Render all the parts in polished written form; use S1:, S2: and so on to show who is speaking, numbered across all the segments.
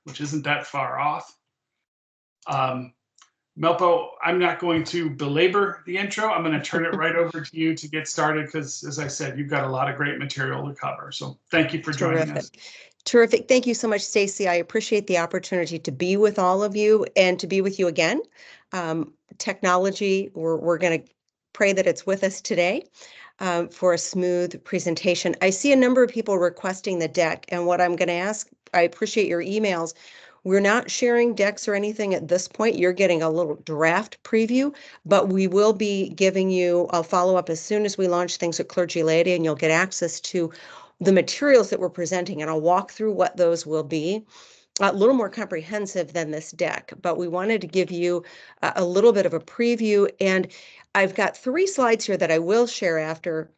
S1: which isn't that far off. Melpo, I'm not going to belabor the intro. I'm going to turn it right over to you to get started because, as I said, you've got a lot of great material to cover. So thank you for joining us.
S2: Terrific. Thank you so much, Stacy. I appreciate the opportunity to be with all of you and to be with you again. Technology, we're going to pray that it's with us today for a smooth presentation. I see a number of people requesting the deck, and what I'm going to ask, I appreciate your emails. We're not sharing decks or anything at this point. You're getting a little draft preview, but we will be giving you a follow-up as soon as we launch things at Clergy Laity, and you'll get access to the materials that we're presenting, and I'll walk through what those will be. A little more comprehensive than this deck, but we wanted to give you a little bit of a preview, and I've got 3 slides here that I will share after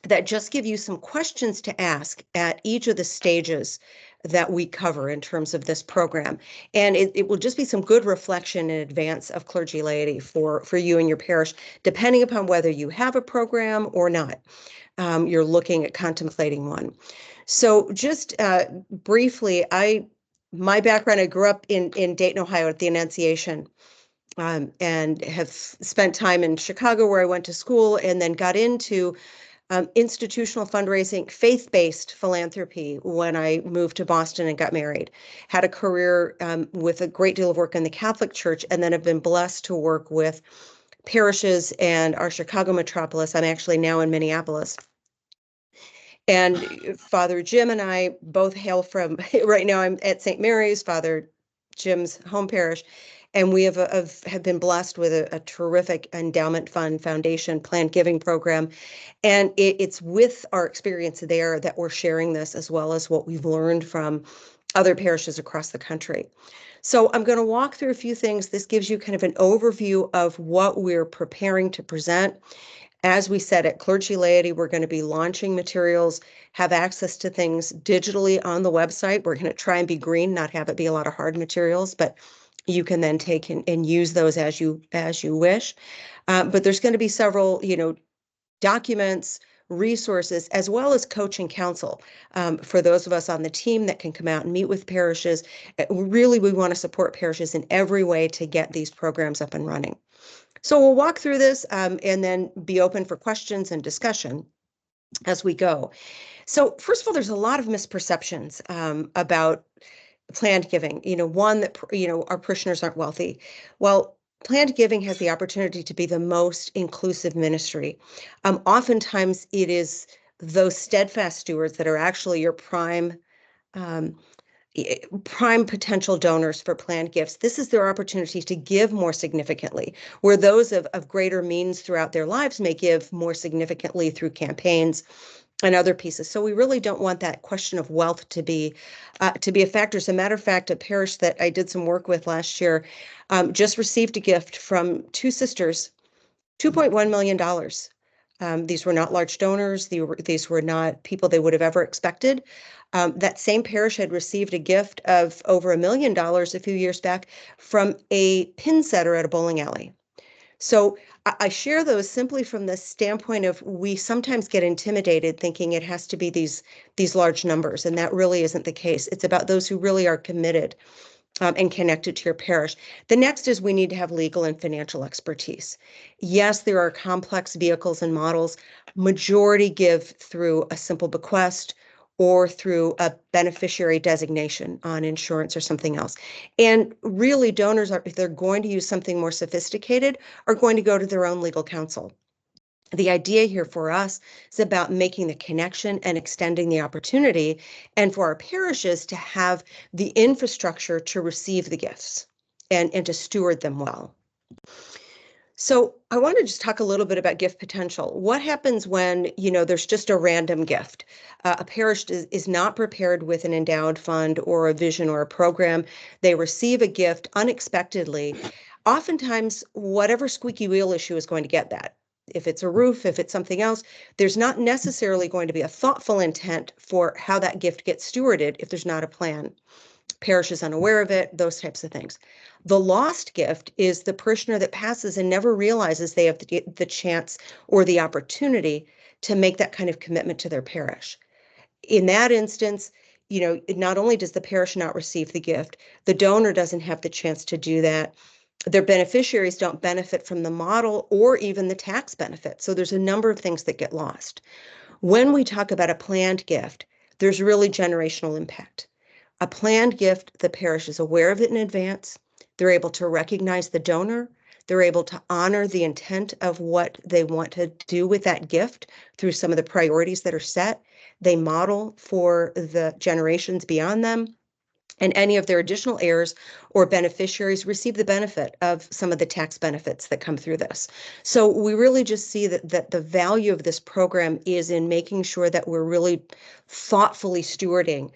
S2: that just give you some questions to ask at each of the stages that we cover in terms of this program. And it will just be some good reflection in advance of Clergy Laity for you and your parish, depending upon whether you have a program or not. You're looking at contemplating one. So just briefly, my background, I grew up in Dayton, Ohio at the Annunciation, and have spent time in Chicago where I went to school and then got into institutional fundraising, faith-based philanthropy when I moved to Boston and got married. Had a career with a great deal of work in the Catholic Church, and then have been blessed to work with parishes and our Chicago metropolis. I'm actually now in Minneapolis. And Father Jim and I both hail from, right now I'm at St. Mary's, Father Jim's home parish, and we have been blessed with a terrific endowment fund foundation planned giving program. And it's with our experience there that we're sharing this, as well as what we've learned from other parishes across the country. So I'm going to walk through a few things. This gives you kind of an overview of what we're preparing to present. As we said, at Clergy Laity, we're going to be launching materials, have access to things digitally on the website. We're going to try and be green, not have it be a lot of hard materials, but you can then take and use those as you wish. But there's going to be several, documents, resources, as well as coaching counsel for those of us on the team that can come out and meet with parishes. Really, we want to support parishes in every way to get these programs up and running. So we'll walk through this and then be open for questions and discussion as we go. So first of all, there's a lot of misperceptions about planned giving. One, that our parishioners aren't wealthy. Well, planned giving has the opportunity to be the most inclusive ministry. Oftentimes it is those steadfast stewards that are actually your prime potential donors for planned gifts. This is their opportunity to give more significantly, where those of greater means throughout their lives may give more significantly through campaigns and other pieces. So we really don't want that question of wealth to be a factor. As a matter of fact, a parish that I did some work with last year just received a gift from 2 sisters, $2.1 million. These were not large donors. These were not people they would have ever expected. That same parish had received a gift of over $1 million a few years back from a pin setter at a bowling alley. So I share those simply from the standpoint of we sometimes get intimidated thinking it has to be these large numbers, and that really isn't the case. It's about those who really are committed and connected to your parish. The next is we need to have legal and financial expertise. Yes, there are complex vehicles and models. Majority give through a simple bequest or through a beneficiary designation on insurance or something else. And really, donors if they're going to use something more sophisticated, are going to go to their own legal counsel. The idea here for us is about making the connection and extending the opportunity, and for our parishes to have the infrastructure to receive the gifts and to steward them well. So I want to just talk a little bit about gift potential. What happens when, there's just a random gift? A parish is not prepared with an endowed fund or a vision or a program. They receive a gift unexpectedly. Oftentimes, whatever squeaky wheel issue is going to get that. If it's a roof, if it's something else, there's not necessarily going to be a thoughtful intent for how that gift gets stewarded if there's not a plan. Parish is unaware of it, those types of things. The lost gift is the parishioner that passes and never realizes they have the chance or the opportunity to make that kind of commitment to their parish. In that instance, not only does the parish not receive the gift, the donor doesn't have the chance to do that. Their beneficiaries don't benefit from the model or even the tax benefit. So there's a number of things that get lost. When we talk about a planned gift, there's really generational impact. A planned gift, the parish is aware of it in advance. They're able to recognize the donor. They're able to honor the intent of what they want to do with that gift through some of the priorities that are set. They model for the generations beyond them. And any of their additional heirs or beneficiaries receive the benefit of some of the tax benefits that come through this. So we really just see that the value of this program is in making sure that we're really thoughtfully stewarding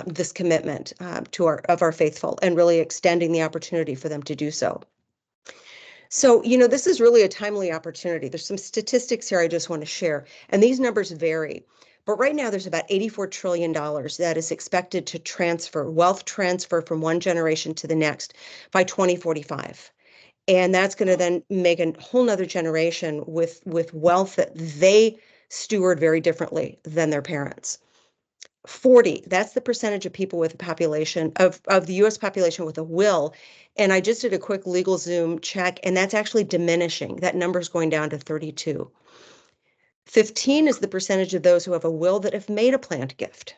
S2: this commitment of our faithful and really extending the opportunity for them to do so. So, this is really a timely opportunity. There's some statistics here I just want to share, and these numbers vary. But right now, there's about $84 trillion that is expected to wealth transfer from one generation to the next by 2045. And that's going to then make a whole nother generation with wealth that they steward very differently than their parents. 40, that's the percentage of people with a population of the US population with a will. And I just did a quick LegalZoom check, and that's actually diminishing. That number is going down to 32. 15 is the percentage of those who have a will that have made a planned gift.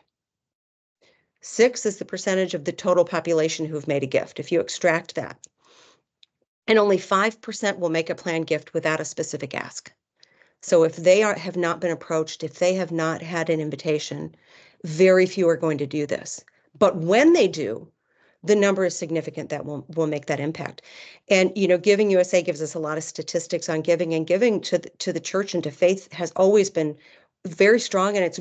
S2: 6 is the percentage of the total population who've made a gift, if you extract that. And only 5% will make a planned gift without a specific ask. So if they have not been approached, if they have not had an invitation, very few are going to do this. But when they do, the number is significant that will make that impact. And, Giving USA gives us a lot of statistics on giving, and giving to the church and to faith has always been very strong, and it's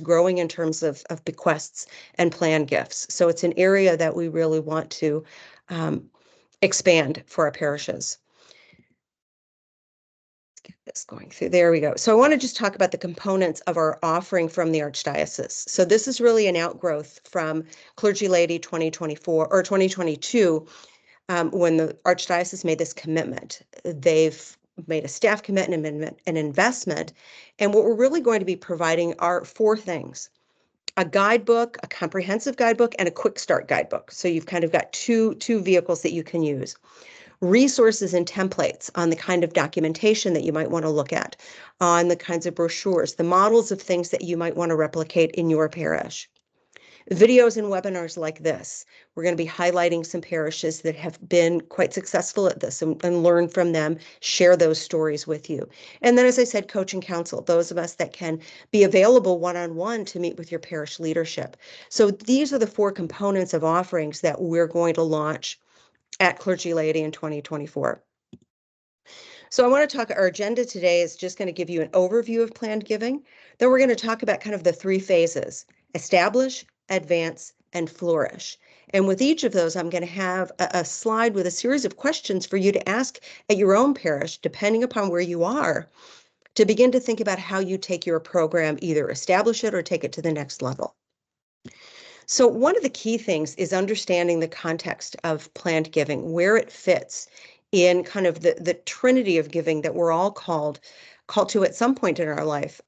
S2: growing in terms of bequests and planned gifts. So it's an area that we really want to expand for our parishes. Get this going through. There we go. So I want to just talk about the components of our offering from the Archdiocese. So this is really an outgrowth from Clergy Laity 2024 or 2022, when the Archdiocese made this commitment. They've made a staff commitment, an investment, and what we're really going to be providing are 4 things: a guidebook, a comprehensive guidebook, and a quick start guidebook. So you've kind of got two vehicles that you can use. Resources and templates on the kind of documentation that you might want to look at, on the kinds of brochures, the models of things that you might want to replicate in your parish. Videos and webinars like this. We're going to be highlighting some parishes that have been quite successful at this and learn from them, share those stories with you. And then, as I said, coach and counsel, those of us that can be available one-on-one to meet with your parish leadership. So these are the 4 components of offerings that we're going to launch at Clergy Laity in 2024. So I want to talk, our agenda today is just going to give you an overview of planned giving. Then we're going to talk about kind of the 3 phases: establish, advance, and flourish. And with each of those, I'm going to have a slide with a series of questions for you to ask at your own parish, depending upon where you are, to begin to think about how you take your program, either establish it or take it to the next level. So one of the key things is understanding the context of planned giving, where it fits in kind of the trinity of giving that we're all called to at some point in our life,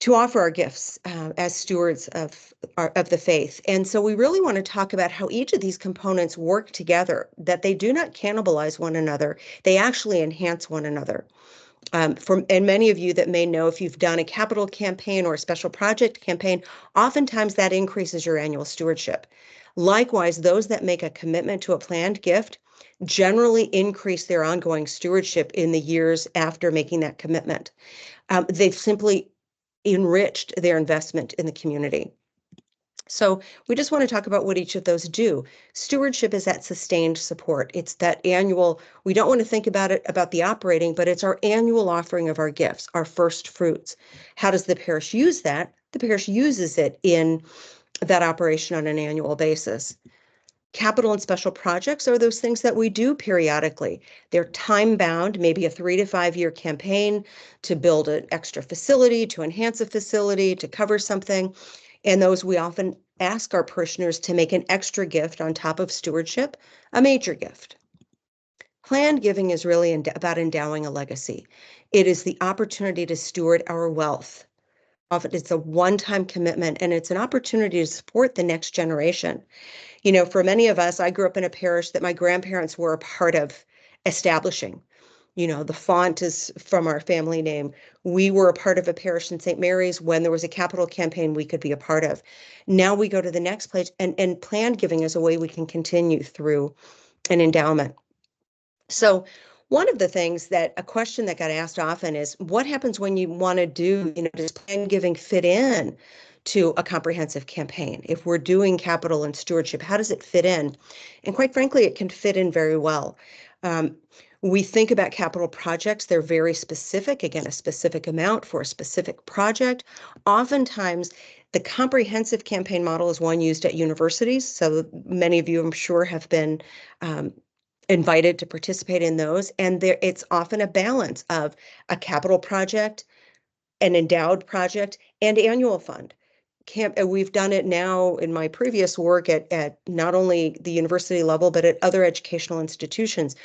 S2: to offer our gifts as stewards of the faith. And so we really want to talk about how each of these components work together, that they do not cannibalize one another. They actually enhance one another. And many of you that may know, if you've done a capital campaign or a special project campaign, oftentimes that increases your annual stewardship. Likewise, those that make a commitment to a planned gift generally increase their ongoing stewardship in the years after making that commitment. They've simply enriched their investment in the community. So we just want to talk about what each of those do. Stewardship is that sustained support. It's that annual, we don't want to think about it about the operating, but it's our annual offering of our gifts, our first fruits. How does the parish use that? The parish uses it in that operation on an annual basis. Capital and special projects are those things that we do periodically. They're time-bound, maybe a 3 to 5 year campaign to build an extra facility, to enhance a facility, to cover something. And those we often ask our parishioners to make an extra gift on top of stewardship, a major gift. Planned giving is really about endowing a legacy. It is the opportunity to steward our wealth, Often it's a one-time commitment, and it's an opportunity to support the next generation. For many of us, I grew up in a parish that my grandparents were a part of establishing. The font is from our family name. We were a part of a parish in St. Mary's when there was a capital campaign we could be a part of. Now we go to the next place, and planned giving is a way we can continue through an endowment. So one of the things that a question that got asked often is, what happens when you want to do, does planned giving fit in to a comprehensive campaign? If we're doing capital and stewardship, how does it fit in? And quite frankly, it can fit in very well. We think about capital projects, they're very specific, again, a specific amount for a specific project. Oftentimes, the comprehensive campaign model is one used at universities. So many of you, I'm sure, have been invited to participate in those. And it's often a balance of a capital project, an endowed project, and annual fund. We've done it now in my previous work at not only the university level, but at other educational institutions.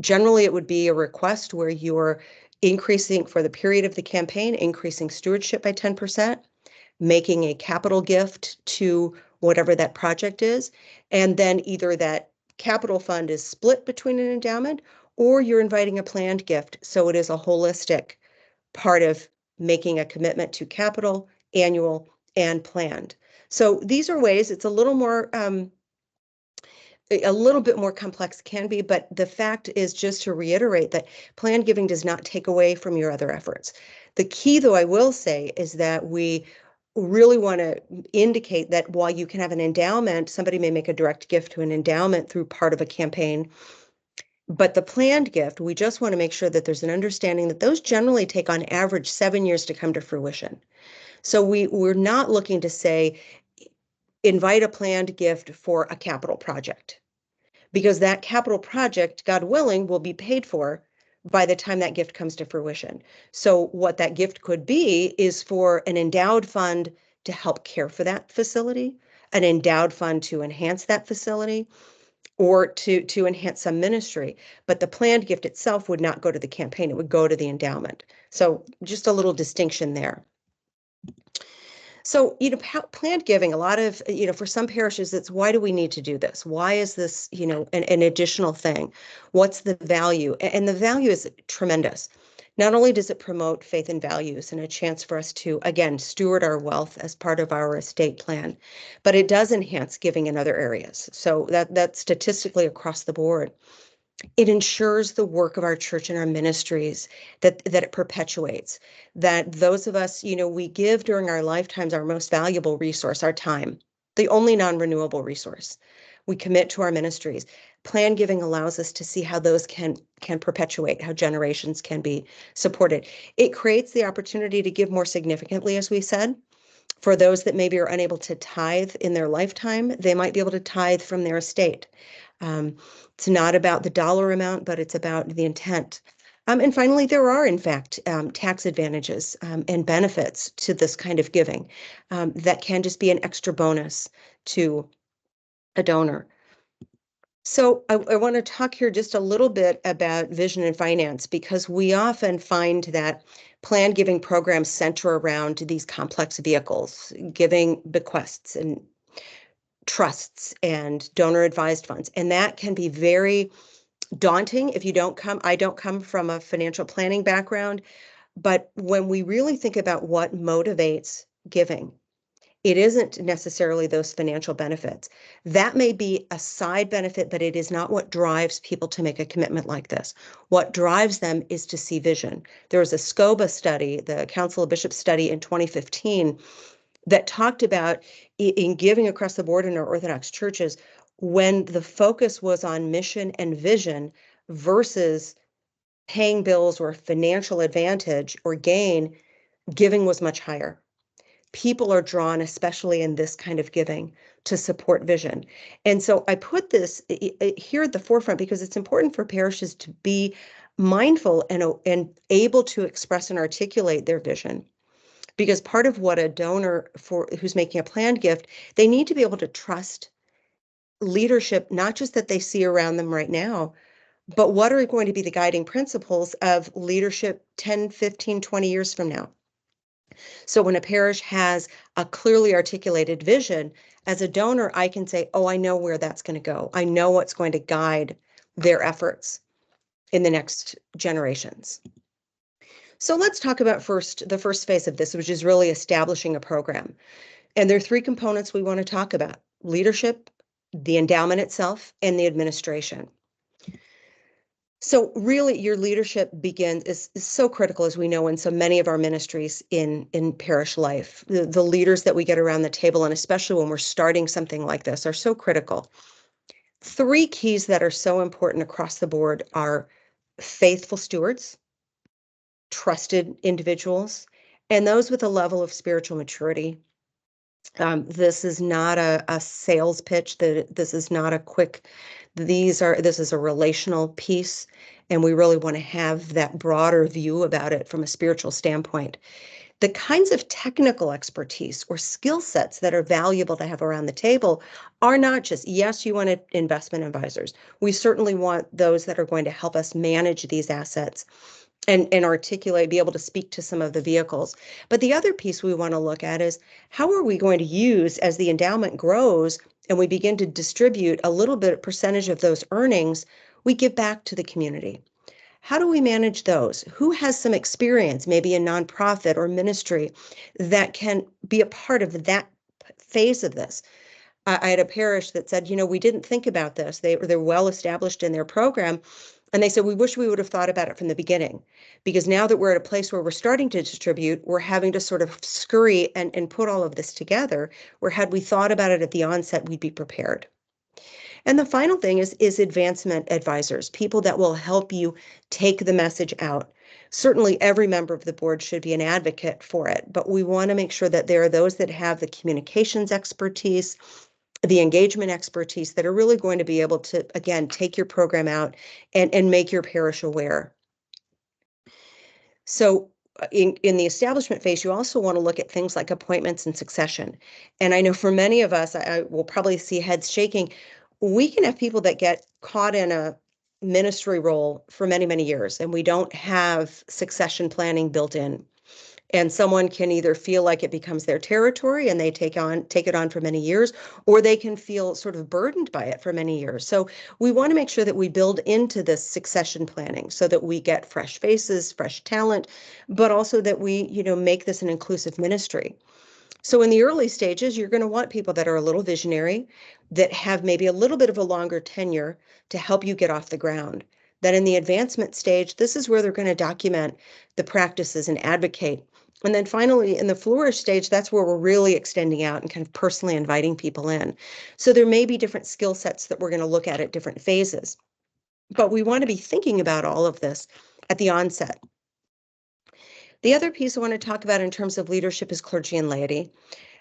S2: Generally, it would be a request where you're increasing for the period of the campaign, increasing stewardship by 10%, making a capital gift to whatever that project is, and then either that capital fund is split between an endowment, or you're inviting a planned gift. So it is a holistic part of making a commitment to capital, annual, and planned. So these are ways. It's a little bit more complex can be, but the fact is, just to reiterate, that planned giving does not take away from your other efforts. The key, though, I will say, is that we really want to indicate that while you can have an endowment, somebody may make a direct gift to an endowment through part of a campaign. But the planned gift, we just want to make sure that there's an understanding that those generally take on average 7 years to come to fruition. So we're not looking to say, invite a planned gift for a capital project, because that capital project, God willing, will be paid for by the time that gift comes to fruition. So what that gift could be is for an endowed fund to help care for that facility, an endowed fund to enhance that facility, or to enhance some ministry. But the planned gift itself would not go to the campaign, it would go to the endowment. So just a little distinction there. So, planned giving, a lot of, for some parishes, it's, why do we need to do this? Why is this, an additional thing? What's the value? And the value is tremendous. Not only does it promote faith and values and a chance for us to, again, steward our wealth as part of our estate plan, but it does enhance giving in other areas. So that's statistically across the board. It ensures the work of our church and our ministries, that it perpetuates, that those of us, we give during our lifetimes our most valuable resource, our time, the only non-renewable resource. We commit to our ministries. Plan giving allows us to see how those can perpetuate, how generations can be supported. It creates the opportunity to give more significantly, as we said. For those that maybe are unable to tithe in their lifetime, they might be able to tithe from their estate. It's not about the dollar amount, but it's about the intent. And finally, there are, in fact, tax advantages and benefits to this kind of giving that can just be an extra bonus to a donor. So I want to talk here just a little bit about vision and finance, because we often find that planned giving programs center around these complex vehicles, giving bequests and trusts and donor advised funds. And that can be very daunting if you I don't come from a financial planning background, but when we really think about what motivates giving, it isn't necessarily those financial benefits. That may be a side benefit, but it is not what drives people to make a commitment like this. What drives them is to see vision. There was a SCOBA study, the Council of Bishops study in 2015, that talked about in giving across the board in our Orthodox churches, when the focus was on mission and vision versus paying bills or financial advantage or gain, giving was much higher. People are drawn, especially in this kind of giving, to support vision. And so I put this here at the forefront because it's important for parishes to be mindful and able to express and articulate their vision. Because part of what a donor who's making a planned gift, they need to be able to trust leadership, not just that they see around them right now, but what are going to be the guiding principles of leadership 10, 15, 20 years from now. So when a parish has a clearly articulated vision, as a donor, I can say, oh, I know where that's going to go. I know what's going to guide their efforts in the next generations. So let's talk about the first phase of this, which is really establishing a program. And there are three components we want to talk about: leadership, the endowment itself, and the administration. So really your leadership is so critical, as we know, in so many of our ministries in parish life. The leaders that we get around the table, and especially when we're starting something like this, are so critical. Three keys that are so important across the board are faithful stewards, trusted individuals, and those with a level of spiritual maturity. This is not a sales pitch. This is not a quick, this is a relational piece, and we really want to have that broader view about it from a spiritual standpoint. The kinds of technical expertise or skill sets that are valuable to have around the table are not just, yes, you want investment advisors. We certainly want those that are going to help us manage these assets and articulate, be able to speak to some of the vehicles. But the other piece we want to look at is, how are we going to use, as the endowment grows and we begin to distribute a little bit percentage of those earnings, we give back to the community. How do we manage those? Who has some experience, maybe a nonprofit or ministry, that can be a part of that phase of this? I had a parish that said, we didn't think about this. They're well established in their program. And they said, we wish we would have thought about it from the beginning, because now that we're at a place where we're starting to distribute, we're having to sort of scurry and put all of this together, where had we thought about it at the onset, we'd be prepared. And the final thing is advancement advisors, people that will help you take the message out. Certainly every member of the board should be an advocate for it, but we want to make sure that there are those that have the communications expertise, the engagement expertise, that are really going to be able to, again, take your program out and make your parish aware. So in the establishment phase, you also want to look at things like appointments and succession. And I know for many of us, I will probably see heads shaking. We can have people that get caught in a ministry role for many, many years, and we don't have succession planning built in. And someone can either feel like it becomes their territory and they take it on for many years, or they can feel sort of burdened by it for many years. So we want to make sure that we build into this succession planning so that we get fresh faces, fresh talent, but also that we, make this an inclusive ministry. So in the early stages, you're going to want people that are a little visionary, that have maybe a little bit of a longer tenure to help you get off the ground. Then in the advancement stage, this is where they're going to document the practices and advocate. And then finally, in the flourish stage, that's where we're really extending out and kind of personally inviting people in. So there may be different skill sets that we're going to look at different phases. But we want to be thinking about all of this at the onset. The other piece I want to talk about in terms of leadership is clergy and laity.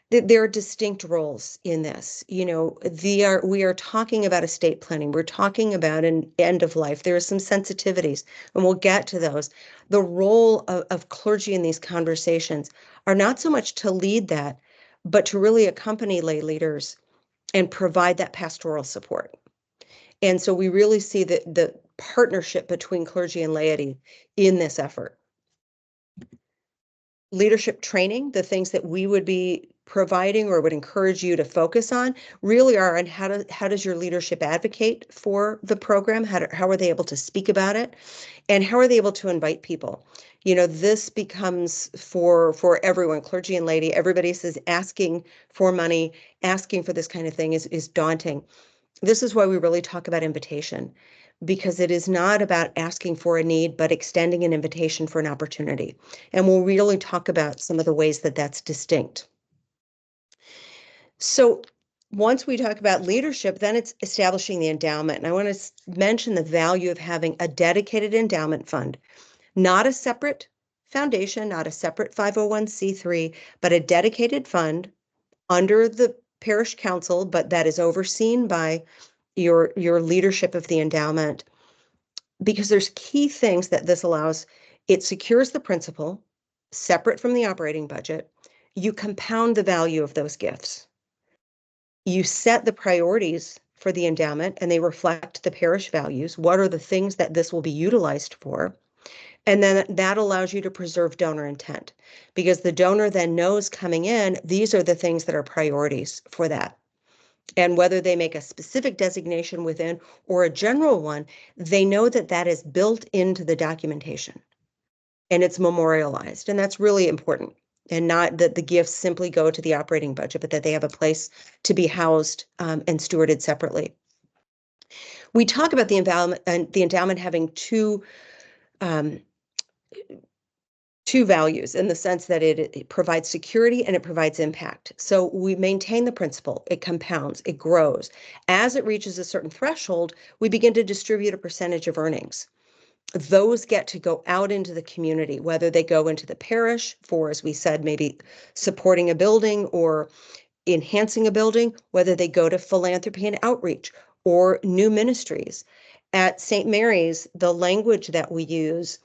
S2: There are distinct roles in this. We are talking about estate planning. We're talking about an end of life. There are some sensitivities, and we'll get to those. The role of clergy in these conversations are not so much to lead that, but to really accompany lay leaders and provide that pastoral support. And so we really see the partnership between clergy and laity in this effort. Leadership training, the things that we would be providing or would encourage you to focus on, really are on how does your leadership advocate for the program? How are they able to speak about it? And how are they able to invite people? This becomes for everyone, clergy and laity. Everybody says asking for money, asking for this kind of thing is daunting. This is why we really talk about invitation, because it is not about asking for a need, but extending an invitation for an opportunity. And we'll really talk about some of the ways that that's distinct. So once we talk about leadership, then it's establishing the endowment. And I want to mention the value of having a dedicated endowment fund, not a separate foundation, not a separate 501c3, but a dedicated fund under the parish council, but that is overseen by your leadership of the endowment, because there's key things that this allows. It secures the principal separate from the operating budget. You compound the value of those gifts. You set the priorities for the endowment and they reflect the parish values. What are the things that this will be utilized for? And then that allows you to preserve donor intent, because the donor then knows coming in, these are the things that are priorities for that. And whether they make a specific designation within or a general one, they know that that is built into the documentation and it's memorialized. And that's really important. And not that the gifts simply go to the operating budget, but that they have a place to be housed and stewarded separately. We talk about the endowment having two values, in the sense that it provides security and it provides impact. So we maintain the principle, it compounds, it grows. As it reaches a certain threshold, we begin to distribute a percentage of earnings. Those get to go out into the community, whether they go into the parish for, as we said, maybe supporting a building or enhancing a building, whether they go to philanthropy and outreach or new ministries. At St. Mary's, the language that we use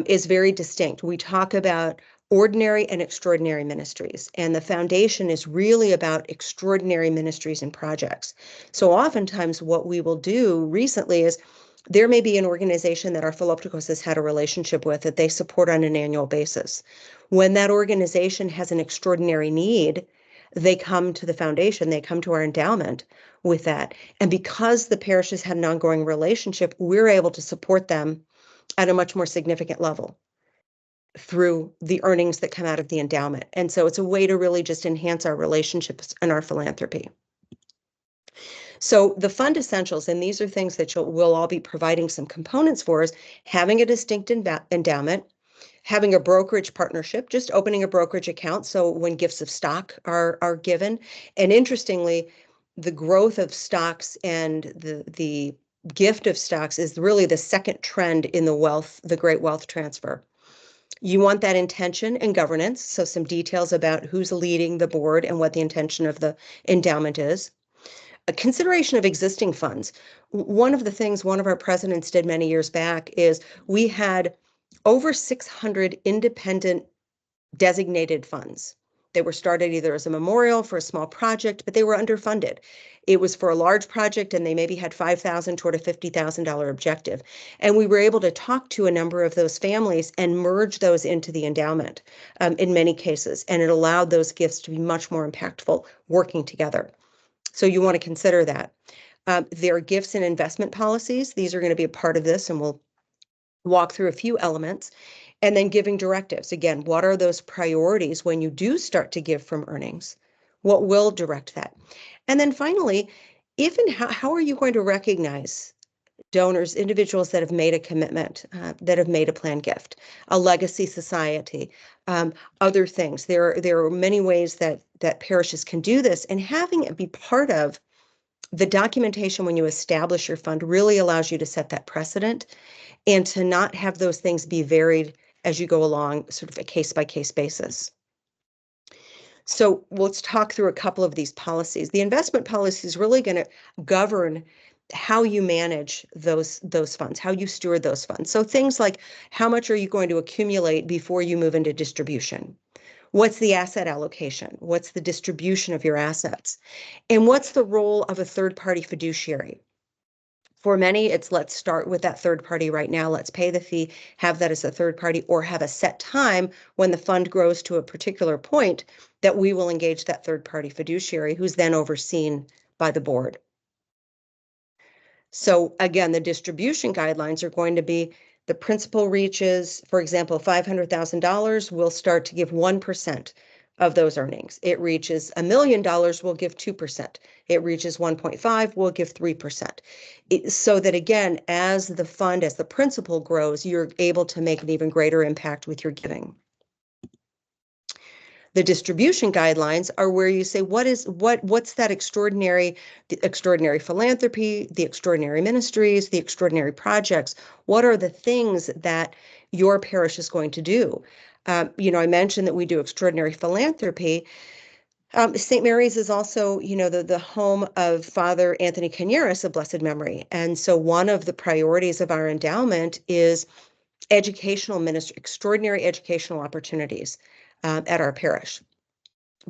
S2: is very distinct. We talk about ordinary and extraordinary ministries, and the foundation is really about extraordinary ministries and projects. So oftentimes what we will do recently is there may be an organization that our Philopticos has had a relationship with that they support on an annual basis. When that organization has an extraordinary need, they come to the foundation, they come to our endowment with that. And because the parish has had an ongoing relationship, we're able to support them at a much more significant level through the earnings that come out of the endowment. And so it's a way to really just enhance our relationships and our philanthropy. So the fund essentials, and these are things that we'll all be providing some components for, is having a distinct endowment, having a brokerage partnership, just opening a brokerage account. So when gifts of stock are given, and interestingly, the growth of stocks and the gift of stocks is really the second trend in the great wealth transfer. You want that intention and governance, so some details about who's leading the board and what the intention of the endowment is. A consideration of existing funds. One of the things one of our presidents did many years back is we had over 600 independent designated funds. They were started either as a memorial for a small project, but they were underfunded. It was for a large project and they maybe had $5,000 toward a $50,000 objective. And we were able to talk to a number of those families and merge those into the endowment in many cases. And it allowed those gifts to be much more impactful working together. So you want to consider that. There are gifts and investment policies. These are going to be a part of this, and we'll walk through a few elements. And then giving directives. Again, what are those priorities when you do start to give from earnings? What will direct that? And then finally, if and how are you going to recognize donors, individuals that have made a commitment, that have made a planned gift, a legacy society, other things. There are many ways that parishes can do this, and having it be part of the documentation when you establish your fund really allows you to set that precedent and to not have those things be varied as you go along, sort of a case-by-case basis. So let's talk through a couple of these policies. The investment policy is really going to govern how you manage those funds, how you steward those funds. So things like, how much are you going to accumulate before you move into distribution? What's the asset allocation? What's the distribution of your assets? And what's the role of a third-party fiduciary? For many, it's let's start with that third party right now. Let's pay the fee, have that as a third party, or have a set time when the fund grows to a particular point that we will engage that third party fiduciary who's then overseen by the board. So again, the distribution guidelines are going to be the principal reaches, for example, $500,000, we'll start to give 1% of those earnings. It reaches $1 million, we'll give 2%. It reaches 1.5, we'll give 3%. So that again, as the fund, as the principal grows, you're able to make an even greater impact with your giving. The distribution guidelines are where you say, what's that extraordinary, the extraordinary philanthropy, the extraordinary ministries, the extraordinary projects? What are the things that your parish is going to do? I mentioned that we do extraordinary philanthropy. St. Mary's is also, the home of Father Anthony Cañeras of blessed memory. And so one of the priorities of our endowment is educational ministry, extraordinary educational opportunities at our parish,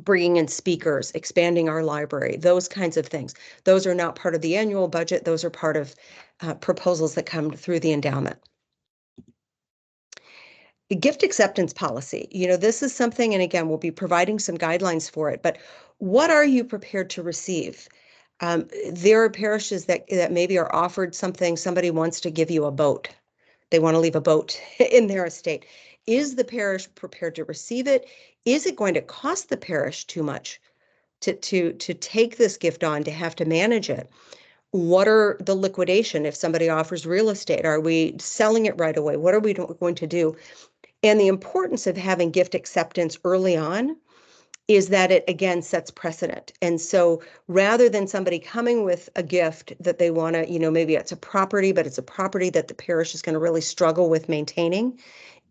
S2: bringing in speakers, expanding our library, those kinds of things. Those are not part of the annual budget. Those are part of proposals that come through the endowment. Gift acceptance policy, this is something, and again, we'll be providing some guidelines for it, but what are you prepared to receive? There are parishes that maybe are offered something. Somebody wants to give you a boat. They want to leave a boat in their estate. Is the parish prepared to receive it? Is it going to cost the parish too much to take this gift on, to have to manage it? What are the liquidation if somebody offers real estate? Are we selling it right away? What are we going to do? And the importance of having gift acceptance early on is that it, again, sets precedent. And so rather than somebody coming with a gift that they want to, maybe it's a property, but it's a property that the parish is going to really struggle with maintaining,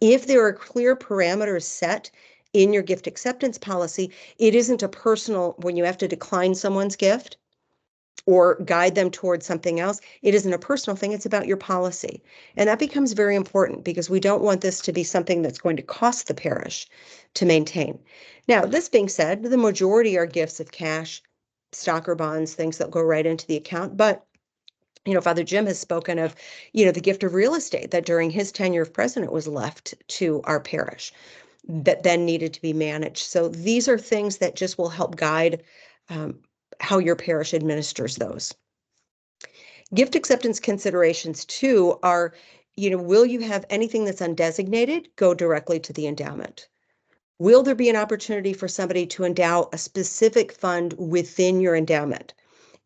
S2: if there are clear parameters set in your gift acceptance policy, it isn't a personal, when you have to decline someone's gift or guide them towards something else, it isn't a personal thing, it's about your policy. And that becomes very important because we don't want this to be something that's going to cost the parish to maintain. Now, this being said, the majority are gifts of cash, stock or bonds, things that go right into the account. But, Father Jim has spoken of, the gift of real estate that during his tenure of president was left to our parish that then needed to be managed. So these are things that just will help guide how your parish administers those. Gift acceptance considerations too are, will you have anything that's undesignated go directly to the endowment? Will there be an opportunity for somebody to endow a specific fund within your endowment?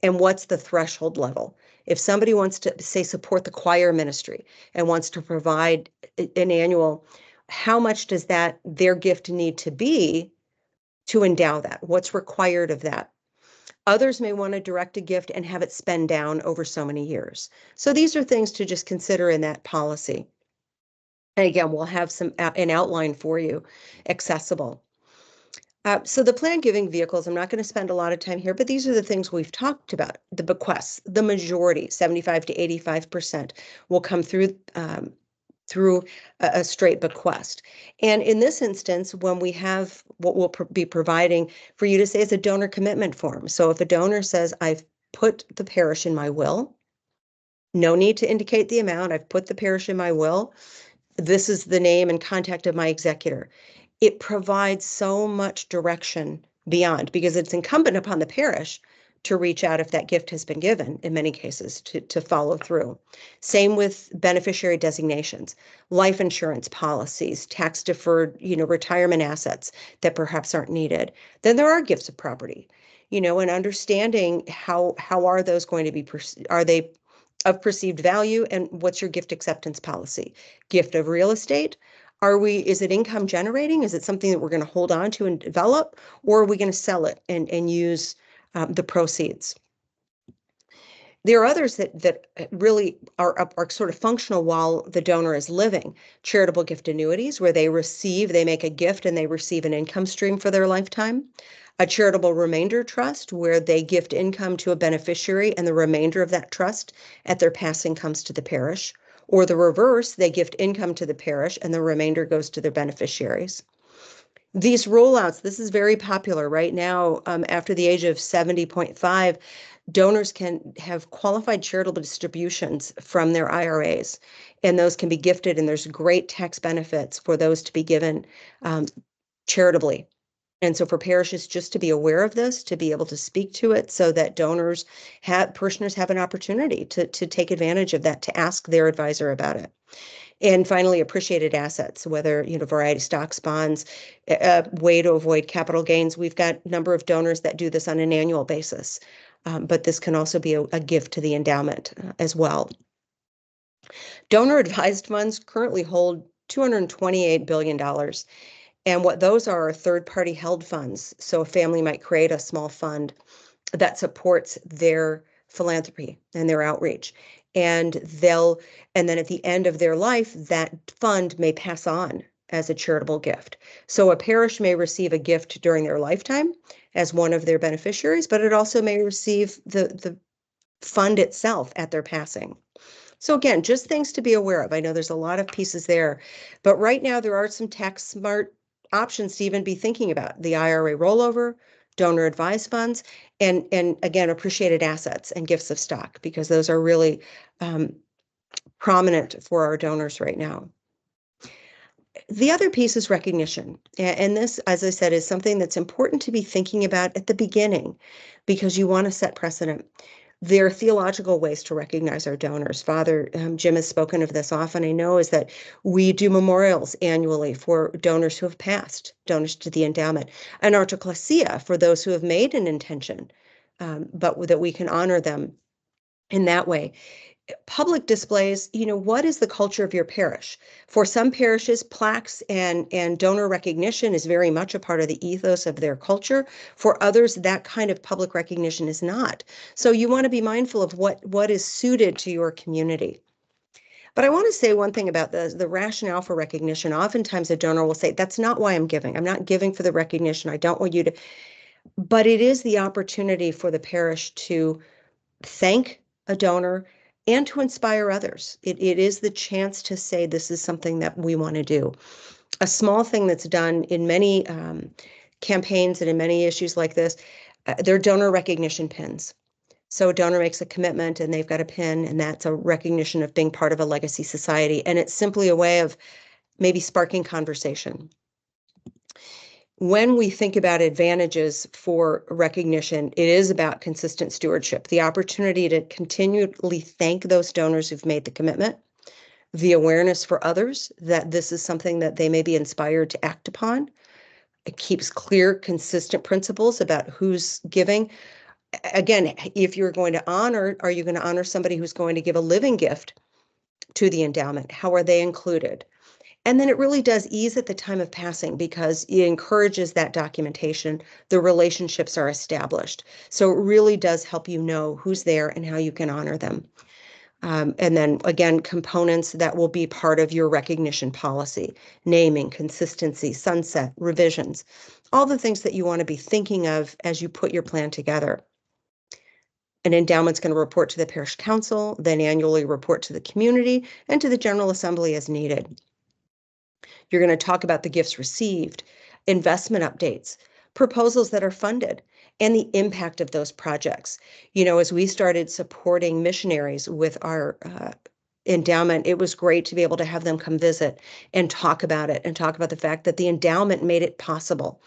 S2: And what's the threshold level? If somebody wants to, say, support the choir ministry and wants to provide an annual, how much does their gift need to be to endow that? What's required of that? Others may want to direct a gift and have it spend down over so many years. So these are things to just consider in that policy. And again, we'll have an outline for you accessible. So the planned giving vehicles, I'm not going to spend a lot of time here, but these are the things we've talked about. The bequests, the majority, 75 to 85%, will come through a straight bequest. And in this instance, when we have what we'll be providing for you to say is a donor commitment form. So if a donor says, I've put the parish in my will, no need to indicate the amount, I've put the parish in my will, this is the name and contact of my executor. It provides so much direction beyond, because it's incumbent upon the parish to reach out if that gift has been given, in many cases, to follow through. Same with beneficiary designations, life insurance policies, tax deferred, retirement assets that perhaps aren't needed. Then there are gifts of property, and understanding how are those going to be, are they of perceived value, and what's your gift acceptance policy? Gift of real estate, is it income generating? Is it something that we're going to hold on to and develop, or are we going to sell it and use the proceeds? There are others that really are sort of functional while the donor is living. Charitable gift annuities, where they make a gift and they receive an income stream for their lifetime. A charitable remainder trust, where they gift income to a beneficiary and the remainder of that trust at their passing comes to the parish. Or the reverse, they gift income to the parish and the remainder goes to their beneficiaries. These rollouts, this is very popular right now. After the age of 70.5, donors can have qualified charitable distributions from their IRAs, and those can be gifted, and there's great tax benefits for those to be given charitably. And so for parishes just to be aware of this, to be able to speak to it so that parishioners have an opportunity to take advantage of that, to ask their advisor about it. And finally, appreciated assets, whether, variety stocks, bonds, a way to avoid capital gains. We've got a number of donors that do this on an annual basis, but this can also be a gift to the endowment as well. Donor advised funds currently hold $228 billion. And what those are third-party held funds. So a family might create a small fund that supports their philanthropy and their outreach. And then at the end of their life, that fund may pass on as a charitable gift. So a parish may receive a gift during their lifetime as one of their beneficiaries, but it also may receive the fund itself at their passing. So again, just things to be aware of. I know there's a lot of pieces there, but right now there are some tax smart options to even be thinking about: the IRA rollover, donor advised funds, and again, appreciated assets and gifts of stock, because those are really prominent for our donors right now. The other piece is recognition. And this, as I said, is something that's important to be thinking about at the beginning because you want to set precedent. There are theological ways to recognize our donors. Father Jim has spoken of this often, I know, is that we do memorials annually for donors who have passed, donors to the endowment, an autoclasia for those who have made an intention, but that we can honor them in that way. Public displays, what is the culture of your parish? For some parishes, plaques and donor recognition is very much a part of the ethos of their culture. For others, that kind of public recognition is not. So you want to be mindful of what is suited to your community. But I want to say one thing about the rationale for recognition. Oftentimes a donor will say, that's not why I'm giving. I'm not giving for the recognition. I don't want you to, but it is the opportunity for the parish to thank a donor and to inspire others. It is the chance to say this is something that we want to do. A small thing that's done in many campaigns and in many issues like this, they're donor recognition pins. So a donor makes a commitment and they've got a pin, and that's a recognition of being part of a legacy society. And it's simply a way of maybe sparking conversation. When we think about advantages for recognition, it is about consistent stewardship, the opportunity to continually thank those donors who've made the commitment, the awareness for others that this is something that they may be inspired to act upon. It keeps clear, consistent principles about who's giving. Again, if you're going to honor, are you going to honor somebody who's going to give a living gift to the endowment? How are they included? And then it really does ease at the time of passing because it encourages that documentation. The relationships are established. So it really does help you know who's there and how you can honor them. And then again, components that will be part of your recognition policy, naming, consistency, sunset, revisions, all the things that you want to be thinking of as you put your plan together. An endowment's going to report to the parish council, then annually report to the community and to the General Assembly as needed. You're going to talk about the gifts received, investment updates, proposals that are funded, and the impact of those projects. As we started supporting missionaries with our endowment, it was great to be able to have them come visit and talk about it and talk about the fact that the endowment made it possible.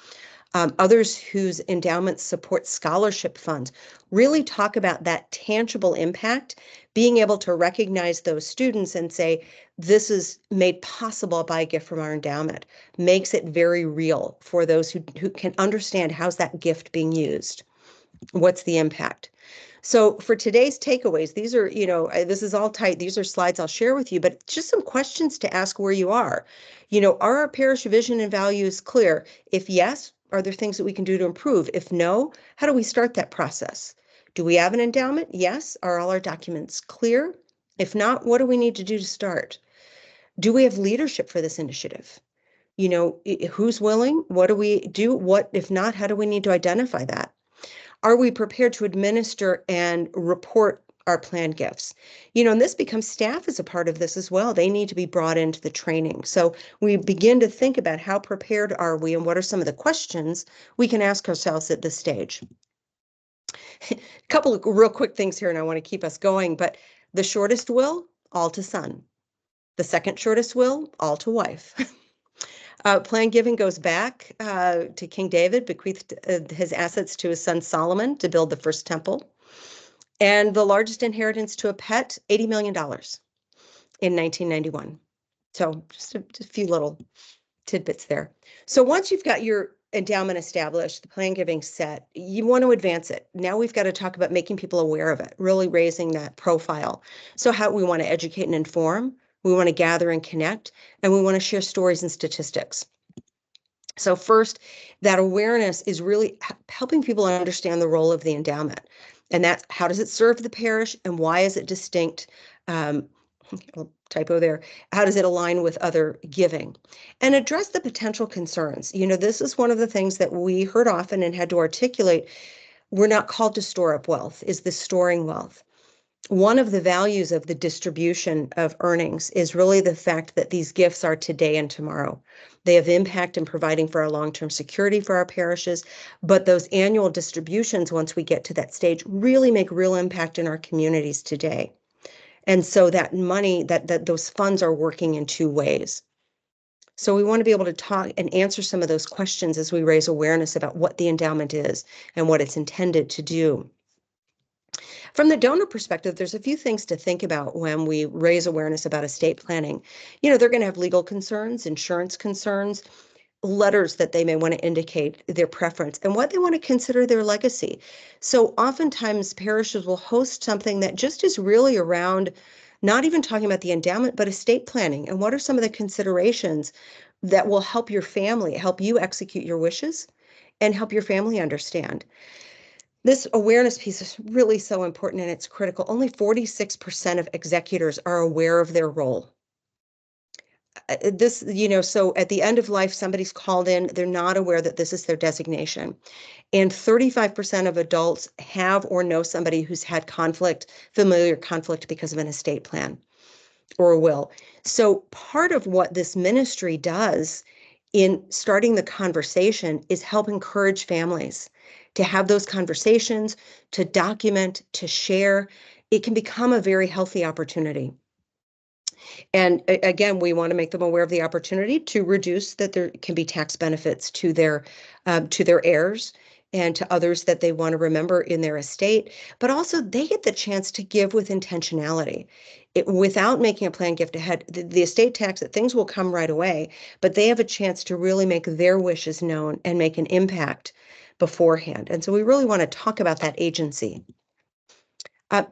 S2: Others whose endowments support scholarship funds really talk about that tangible impact, being able to recognize those students and say, this is made possible by a gift from our endowment, makes it very real for those who can understand how's that gift being used. What's the impact? So for today's takeaways, these are, this is all tight. These are slides I'll share with you, but just some questions to ask where you are. Are our parish vision and values clear? If yes, are there things that we can do to improve? If no, how do we start that process? Do we have an endowment? Yes. Are all our documents clear? If not, what do we need to do to start? Do we have leadership for this initiative? Who's willing? What do we do? What, if not, how do we need to identify that? Are we prepared to administer and report our planned gifts? And this becomes staff as a part of this as well. They need to be brought into the training. So we begin to think about how prepared are we and what are some of the questions we can ask ourselves at this stage. A couple of real quick things here, and I want to keep us going, but the shortest will, all to son. The second shortest will, all to wife. Planned giving goes back to King David, bequeathed his assets to his son Solomon to build the first temple. And the largest inheritance to a pet, $80 million in 1991. So just a few little tidbits there. So once you've got your endowment established, the plan giving set, you want to advance it. Now we've got to talk about making people aware of it, really raising that profile. So how we want to educate and inform, we want to gather and connect, and we want to share stories and statistics. So first, that awareness is really helping people understand the role of the endowment. And that's how does it serve the parish and why is it distinct? Typo there. How does it align with other giving? And address the potential concerns. This is one of the things that we heard often and had to articulate. We're not called to store up wealth. Is this storing wealth? One of the values of the distribution of earnings is really the fact that these gifts are today and tomorrow. They have impact in providing for our long-term security for our parishes, but those annual distributions, once we get to that stage, really make real impact in our communities today. And so that money, that those funds are working in two ways. So we want to be able to talk and answer some of those questions as we raise awareness about what the endowment is and what it's intended to do. From the donor perspective, there's a few things to think about when we raise awareness about estate planning. They're going to have legal concerns, insurance concerns, letters that they may want to indicate their preference and what they want to consider their legacy. So oftentimes parishes will host something that just is really around not even talking about the endowment, but estate planning. And what are some of the considerations that will help your family, help you execute your wishes and help your family understand? This awareness piece is really so important and it's critical. Only 46% of executors are aware of their role. So at the end of life, somebody's called in, they're not aware that this is their designation. And 35% of adults have or know somebody who's had familiar conflict because of an estate plan or a will. So part of what this ministry does in starting the conversation is help encourage families to have those conversations, to document, to share. It can become a very healthy opportunity. And again, we want to make them aware of the opportunity to reduce that there can be tax benefits to their heirs and to others that they want to remember in their estate, but also they get the chance to give with intentionality. Without making a planned gift ahead, the estate tax, things will come right away, but they have a chance to really make their wishes known and make an impact beforehand. And so we really want to talk about that agency.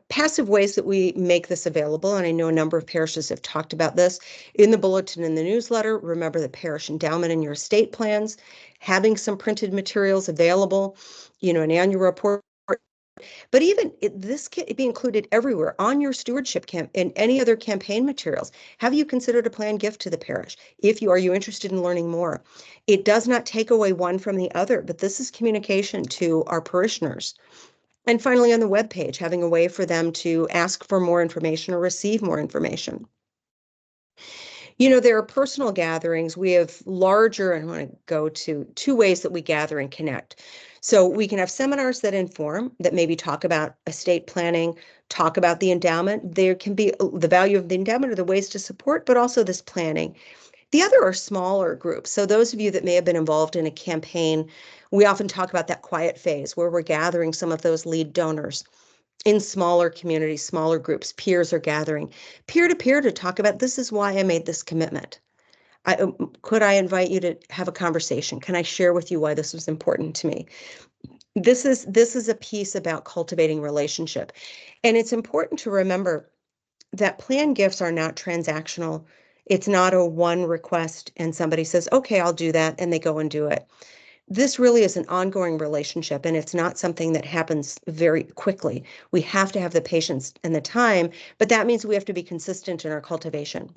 S2: Passive ways that we make this available, and I know a number of parishes have talked about this in the bulletin and the newsletter. Remember the parish endowment in your estate plans, having some printed materials available, an annual report. But even this can be included everywhere on your stewardship camp and any other campaign materials. Have you considered a planned gift to the parish? Are you interested in learning more? It does not take away one from the other, but this is communication to our parishioners. And finally, on the webpage, having a way for them to ask for more information or receive more information. There are personal gatherings. We have larger, and I want to go to two ways that we gather and connect. So we can have seminars that inform, that maybe talk about estate planning, talk about the endowment. There can be the value of the endowment or the ways to support, but also this planning. The other are smaller groups. So those of you that may have been involved in a campaign, we often talk about that quiet phase where we're gathering some of those lead donors in smaller communities, smaller groups. Peers are gathering peer-to-peer to talk about, this is why I made this commitment. Could I invite you to have a conversation? Can I share with you why this was important to me? This is a piece about cultivating relationship. And it's important to remember that planned gifts are not transactional. It's not a one request and somebody says, okay, I'll do that, and they go and do it. This really is an ongoing relationship, and it's not something that happens very quickly. We have to have the patience and the time, but that means we have to be consistent in our cultivation.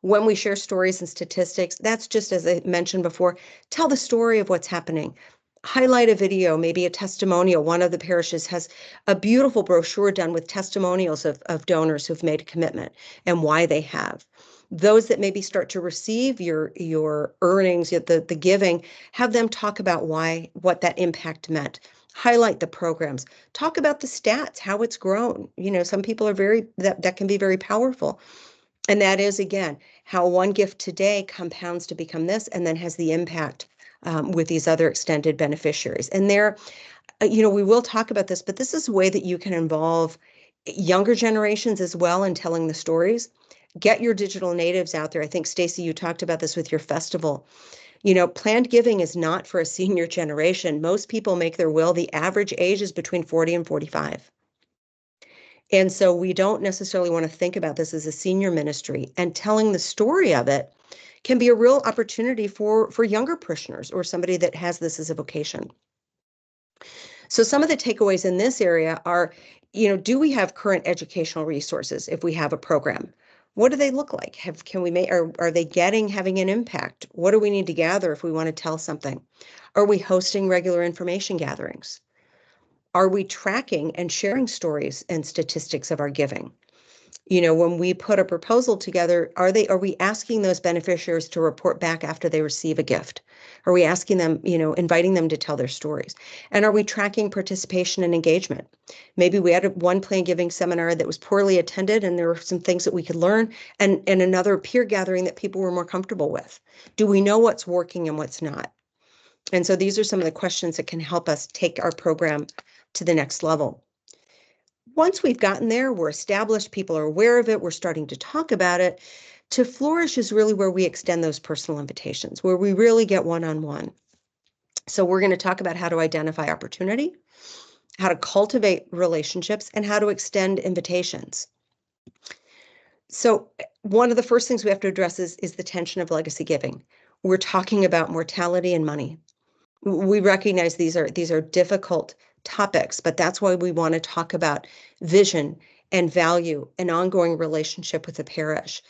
S2: When we share stories and statistics, that's just, as I mentioned before, tell the story of what's happening. Highlight a video, maybe a testimonial. One of the parishes has a beautiful brochure done with testimonials of donors who've made a commitment and why they have. Those that maybe start to receive your earnings, the giving, have them talk about what that impact meant. Highlight the programs. Talk about the stats, how it's grown. Some people are that can be very powerful. And that is, again, how one gift today compounds to become this and then has the impact with these other extended beneficiaries. And we will talk about this, but this is a way that you can involve younger generations as well in telling the stories. Get your digital natives out there. I think, Stacey, you talked about this with your festival. Planned giving is not for a senior generation. Most people make their will. The average age is between 40 and 45. And so we don't necessarily want to think about this as a senior ministry, and telling the story of it can be a real opportunity for younger parishioners or somebody that has this as a vocation. So some of the takeaways in this area are, do we have current educational resources if we have a program? What do they look like? Are they having an impact? What do we need to gather if we want to tell something? Are we hosting regular information gatherings? Are we tracking and sharing stories and statistics of our giving? When we put a proposal together, are we asking those beneficiaries to report back after they receive a gift? Are we asking them, inviting them to tell their stories? And are we tracking participation and engagement? Maybe we had one plan giving seminar that was poorly attended and there were some things that we could learn, and another peer gathering that people were more comfortable with. Do we know what's working and what's not? And so these are some of the questions that can help us take our program to the next level. Once we've gotten there, we're established, people are aware of it, we're starting to talk about it. To flourish is really where we extend those personal invitations, where we really get one-on-one. So we're going to talk about how to identify opportunity, how to cultivate relationships, and how to extend invitations. So one of the first things we have to address is the tension of legacy giving. We're talking about mortality and money. We recognize these are difficult topics, but that's why we want to talk about vision and value and ongoing relationship with the parish.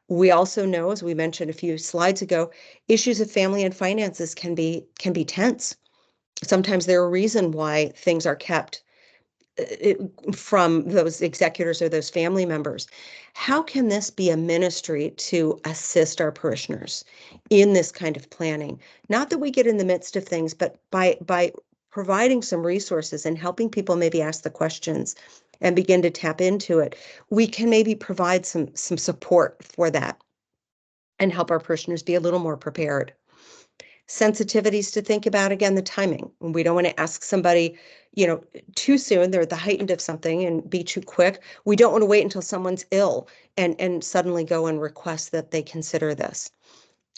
S2: We also know, as we mentioned a few slides ago, issues of family and finances can be tense. Sometimes they're a reason why things are kept from those executors or those family members. How can this be a ministry to assist our parishioners in this kind of planning? Not that we get in the midst of things, but by providing some resources and helping people maybe ask the questions and begin to tap into it, we can maybe provide some support for that and help our parishioners be a little more prepared. Sensitivities to think about, again, the timing. We don't want to ask somebody, too soon. They're at the heightened of something and be too quick. We don't want to wait until someone's ill and suddenly go and request that they consider this.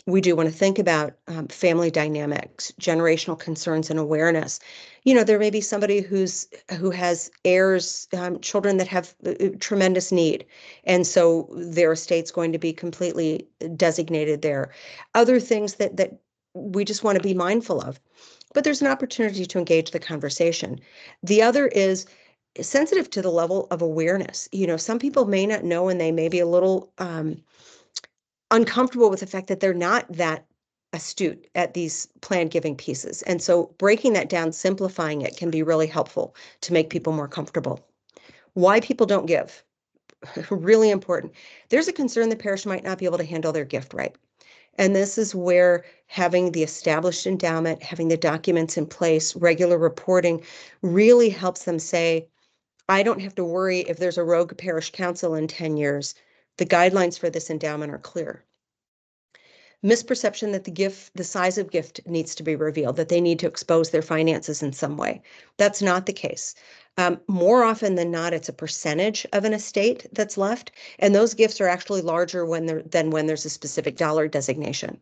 S2: We do want to think about family dynamics, generational concerns and awareness. There may be somebody who has heirs, children that have tremendous need, and so their estate's going to be completely designated there. Other things that we just want to be mindful of. But there's an opportunity to engage the conversation. The other is sensitive to the level of awareness. Some people may not know, and they may be a little uncomfortable with the fact that they're not that astute at these plan giving pieces. And so breaking that down, simplifying it can be really helpful to make people more comfortable. Why people don't give, really important. There's a concern the parish might not be able to handle their gift right. And this is where having the established endowment, having the documents in place, regular reporting really helps them say, I don't have to worry if there's a rogue parish council in 10 years. The guidelines for this endowment are clear. Misperception that the size of gift needs to be revealed, that they need to expose their finances in some way. That's not the case. More often than not, it's a percentage of an estate that's left, and those gifts are actually larger than when there's a specific dollar designation.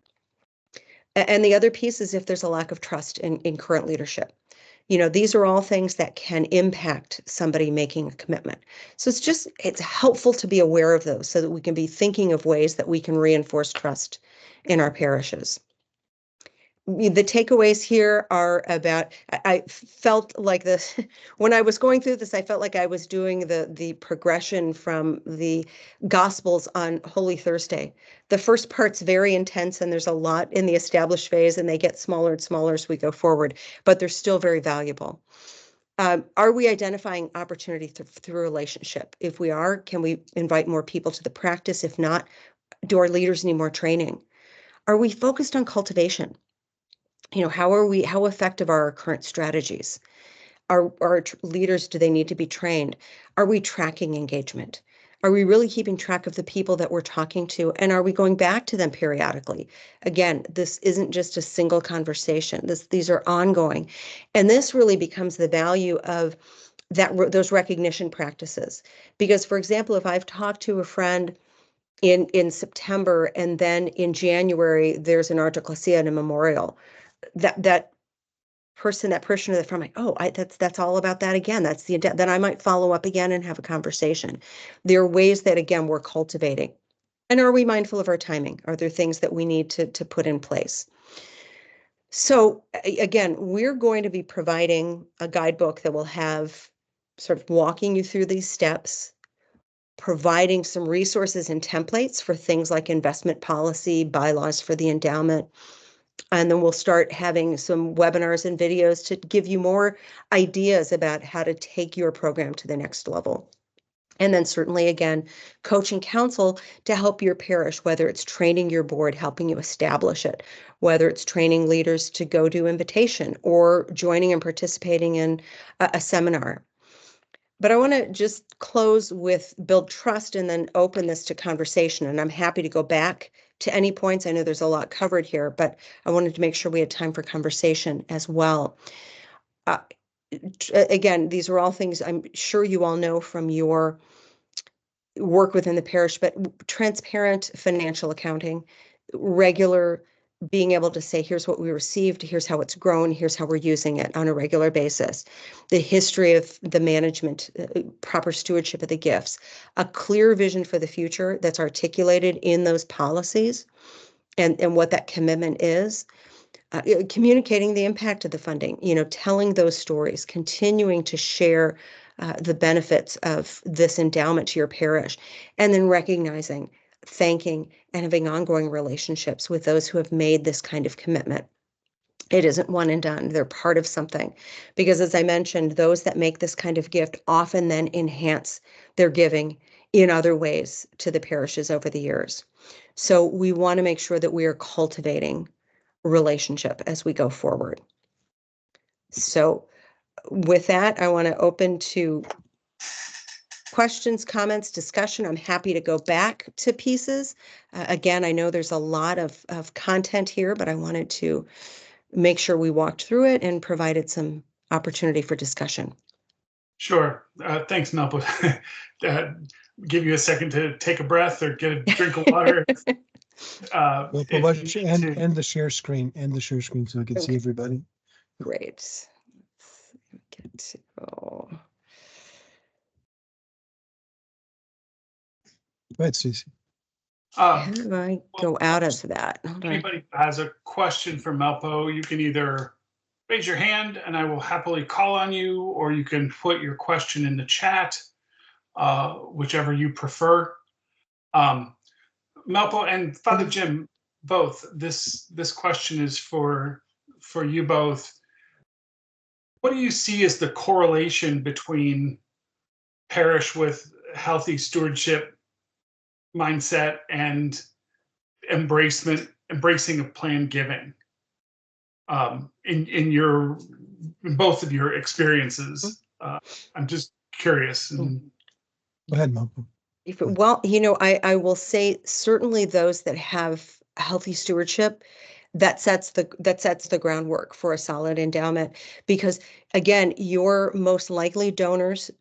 S2: And the other piece is if there's a lack of trust in current leadership. These are all things that can impact somebody making a commitment. So it's helpful to be aware of those so that we can be thinking of ways that we can reinforce trust in our parishes. The takeaways here are about, I felt like this, when I was going through this, I felt like I was doing the progression from the Gospels on Holy Thursday. The first part's very intense and there's a lot in the established phase and they get smaller and smaller as we go forward, but they're still very valuable. Are we identifying opportunity through relationship? If we are, can we invite more people to the practice? If not, do our leaders need more training? Are we focused on cultivation? How effective are our current strategies? Are our leaders, do they need to be trained? Are we tracking engagement? Are we really keeping track of the people that we're talking to? And are we going back to them periodically? Again, this isn't just a single conversation. These are ongoing. And this really becomes the value of those recognition practices. Because, for example, if I've talked to a friend in September and then in January, there's an art ecclesia and a memorial, that parishioner that from like, oh, that's all about that again. That's then I might follow up again and have a conversation. There are ways that, again, we're cultivating. And are we mindful of our timing? Are there things that we need to put in place? So again, we're going to be providing a guidebook that will have sort of walking you through these steps, providing some resources and templates for things like investment policy, bylaws for the endowment. And then we'll start having some webinars and videos to give you more ideas about how to take your program to the next level. And then certainly, again, coaching counsel to help your parish, whether it's training your board, helping you establish it, whether it's training leaders to go do invitation or joining and participating in a seminar. But I want to just close with build trust and then open this to conversation. And I'm happy to go back to any points. I know there's a lot covered here, but I wanted to make sure we had time for conversation as well. Again, these are all things I'm sure you all know from your work within the parish, but transparent financial accounting, regular being able to say, here's what we received, here's how it's grown, here's how we're using it on a regular basis, the history of the management, proper stewardship of the gifts, a clear vision for the future that's articulated in those policies and what that commitment is. Communicating the impact of the funding, telling those stories, continuing to share the benefits of this endowment to your parish, and then recognizing, thanking, and having ongoing relationships with those who have made this kind of commitment. It isn't one and done. They're part of something. Because as I mentioned, those that make this kind of gift often then enhance their giving in other ways to the parishes over the years. So we want to make sure that we are cultivating relationship as we go forward. So with that, I want to open to questions, comments, discussion. I'm happy to go back to pieces. Again, I know there's a lot of content here, but I wanted to make sure we walked through it and provided some opportunity for discussion.
S1: Sure. Thanks, Melpo. Give you a second to take a breath or get a drink of water.
S3: And the share screen so we can see everybody.
S2: Great. Let's get to go.
S3: Go ahead, Stacey.
S2: How do I go out of that?
S1: If anybody has a question for Melpo, you can either raise your hand and I will happily call on you, or you can put your question in the chat, whichever you prefer. Melpo and Father Jim, both, this question is for you both. What do you see as the correlation between parish with healthy stewardship mindset and embracing of planned giving in both of your experiences? I'm just curious.
S3: Go ahead, Melpo.
S2: Well, I will say certainly those that have healthy stewardship, that sets the groundwork for a solid endowment, because again, your most likely donors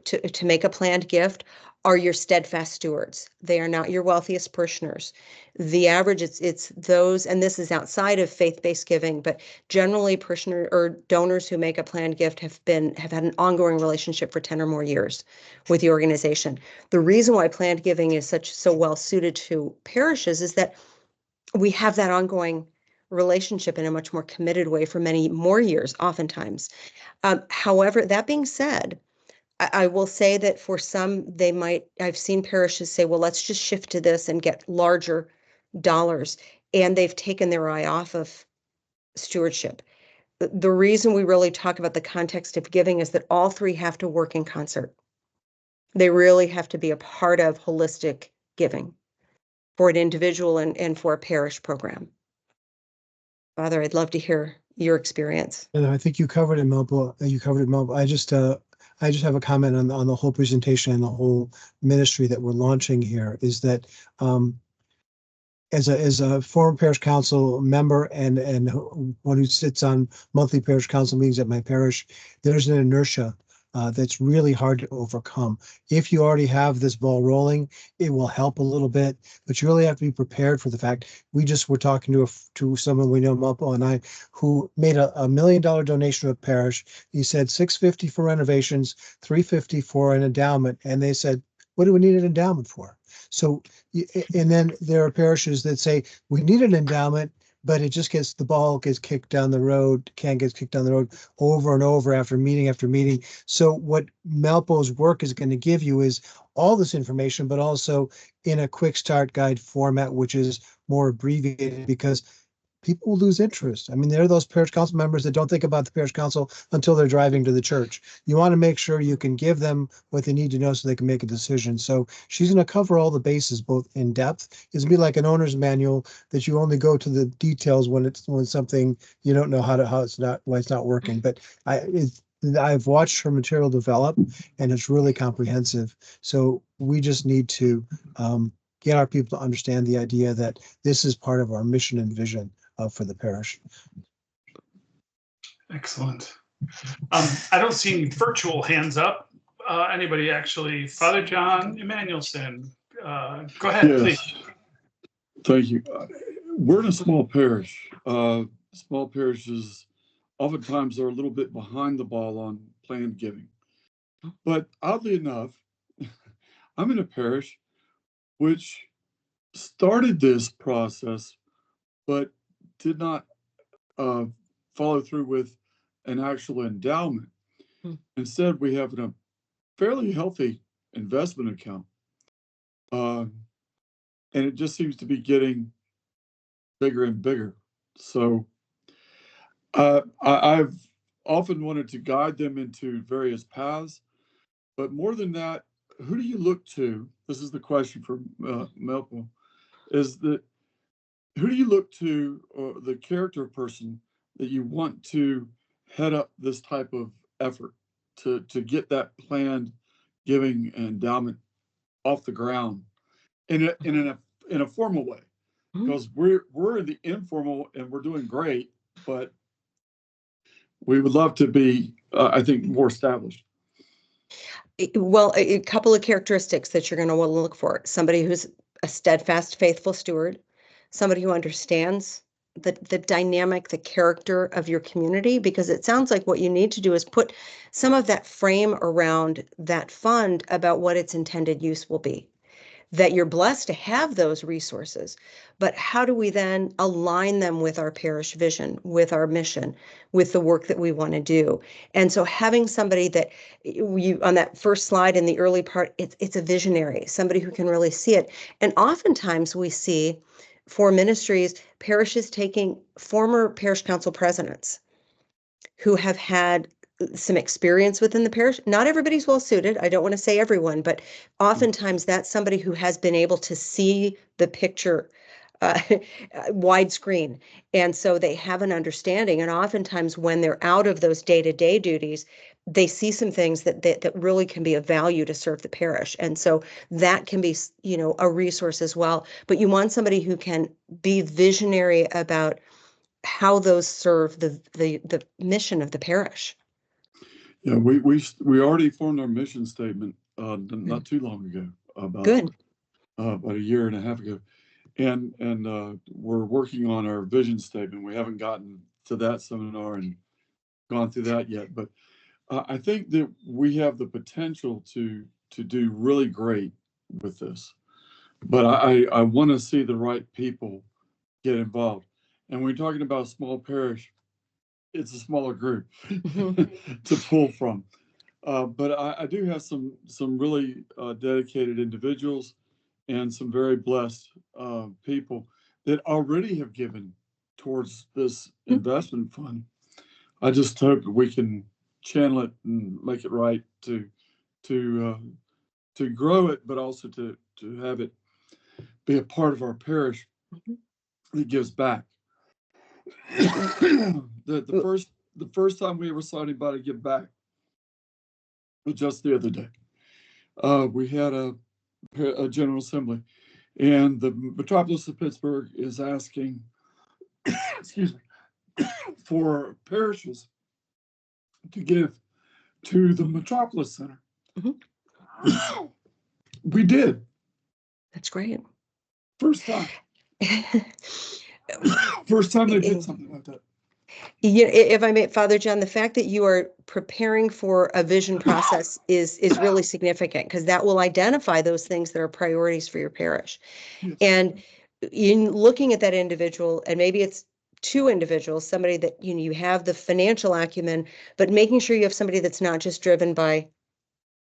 S2: to make a planned gift are your steadfast stewards. They are not your wealthiest parishioners. The average, it's those, and this is outside of faith-based giving, but generally parishioner or donors who make a planned gift have had an ongoing relationship for 10 or more years with the organization. The reason why planned giving is so well suited to parishes is that we have that ongoing relationship in a much more committed way for many more years, oftentimes. However, that being said, I will say that for some, I've seen parishes say, well, let's just shift to this and get larger dollars. And they've taken their eye off of stewardship. The reason we really talk about the context of giving is that all three have to work in concert. They really have to be a part of holistic giving for an individual and for a parish program. Father, I'd love to hear your experience.
S3: And I think you covered it, Melpo. I just have a comment on the whole presentation and the whole ministry that we're launching here. Is that as a former parish council member and one who sits on monthly parish council meetings at my parish, there's an inertia that's really hard to overcome. If you already have this ball rolling, it will help a little bit, but you really have to be prepared for the fact. We just were talking to someone we know, Melpo and I, who made a $1 million donation to a parish. He said $650 for renovations, $350 for an endowment, and they said, what do we need an endowment for? So, and then there are parishes that say we need an endowment, but it just the ball gets kicked down the road, gets kicked down the road over and over after meeting. So what Melpo's work is going to give you is all this information, but also in a quick start guide format, which is more abbreviated, because people will lose interest. I mean, there are those parish council members that don't think about the parish council until they're driving to the church. You want to make sure you can give them what they need to know so they can make a decision. So she's going to cover all the bases, both in depth. It's going to be like an owner's manual that you only go to the details when something you don't know why it's not working. But I've watched her material develop, and it's really comprehensive. So we just need to get our people to understand the idea that this is part of our mission and vision for the parish.
S1: Excellent. I don't see any virtual hands up. Anybody actually? Father John Emanuelson. Go ahead,
S4: Yes.
S1: please.
S4: Thank you. We're in a small parish. Small parishes oftentimes are a little bit behind the ball on planned giving. But oddly enough, I'm in a parish which started this process, but did not follow through with an actual endowment. Instead, we have a fairly healthy investment account. And it just seems to be getting bigger and bigger. So I've often wanted to guide them into various paths, but more than that, who do you look to? This is the question for Melpo, is that who do you look to, or the character person that you want to head up this type of effort to get that planned giving and endowment off the ground in a formal way? Because we're in the informal and we're doing great, but we would love to be, I think, more established.
S2: Well, a couple of characteristics that you're going to want to look for. Somebody who's a steadfast, faithful steward, somebody who understands the dynamic, the character of your community, because it sounds like what you need to do is put some of that frame around that fund about what its intended use will be. That you're blessed to have those resources, but how do we then align them with our parish vision, with our mission, with the work that we want to do? And so having somebody that you, on that first slide in the early part, it's a visionary, somebody who can really see it. And oftentimes we see for ministries, parishes taking former parish council presidents who have had some experience within the parish. Not everybody's well suited. I don't want to say everyone, but oftentimes that's somebody who has been able to see the picture widescreen. And so they have an understanding. And oftentimes when they're out of those day-to-day duties, they see some things that really can be of value to serve the parish. And so that can be, a resource as well. But you want somebody who can be visionary about how those serve the mission of the parish.
S4: Yeah, we already formed our mission statement not too long ago, about a year and a half ago, and we're working on our vision statement. We haven't gotten to that seminar and gone through that yet, but I think that we have the potential to do really great with this. But I want to see the right people get involved. And when you're talking about a small parish, it's a smaller group to pull from. But I do have some really dedicated individuals and some very blessed people that already have given towards this investment fund. I just hope that we can channel it and make it right to grow it, but also to have it be a part of our parish that gives back. The first time we ever saw anybody give back was just the other day. We had a General Assembly, and the metropolis of Pittsburgh is asking, excuse me, for parishes to give to the Metropolis Center. We did.
S2: That's great.
S4: First time. First time they did something like that.
S2: If I may, Father John, the fact that you are preparing for a vision process is really significant, because that will identify those things that are priorities for your parish.
S4: Yes.
S2: And in looking at that individual, and maybe it's two individuals, somebody that you have the financial acumen, but making sure you have somebody that's not just driven by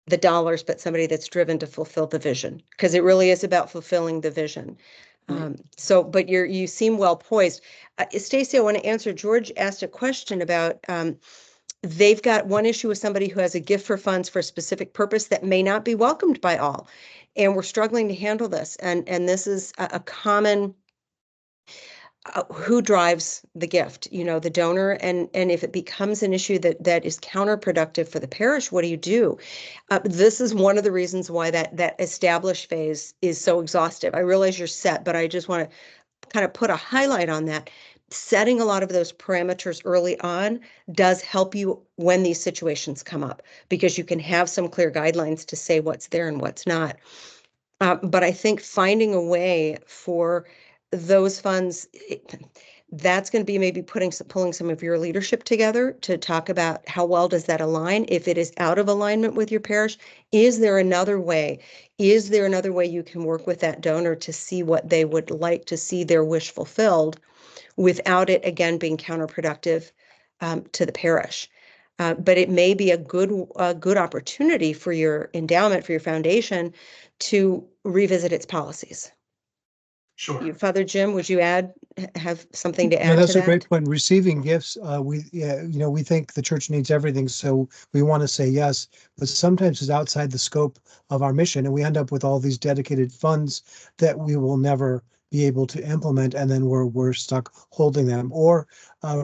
S2: the dollars, but somebody that's driven to fulfill the vision, because it really is about fulfilling the vision. But you seem well poised. Stacy, I want to answer. George asked a question about they've got one issue with somebody who has a gift for funds for a specific purpose that may not be welcomed by all. And we're struggling to handle this. And this is a common who drives the gift, the donor, and if it becomes an issue that is counterproductive for the parish, what do you do? This is one of the reasons why that established phase is so exhaustive. I realize you're set, but I just want to kind of put a highlight on that. Setting a lot of those parameters early on does help you when these situations come up, because you can have some clear guidelines to say what's there and what's not. But I think finding a way for those funds, that's going to be maybe pulling some of your leadership together to talk about how well does that align. If it is out of alignment with your parish, is there another way? Is there another way you can work with that donor to see what they would like to see their wish fulfilled without it, again, being counterproductive to the parish? But it may be a good opportunity for your endowment, for your foundation, to revisit its policies.
S1: Sure.
S2: Father Jim, would you have something to add
S3: Yeah, that's
S2: to
S3: a
S2: that?
S3: great point. Receiving gifts, we think the church needs everything, so we want to say yes, but sometimes it's outside the scope of our mission, and we end up with all these dedicated funds that we will never be able to implement, and then we're stuck holding them, or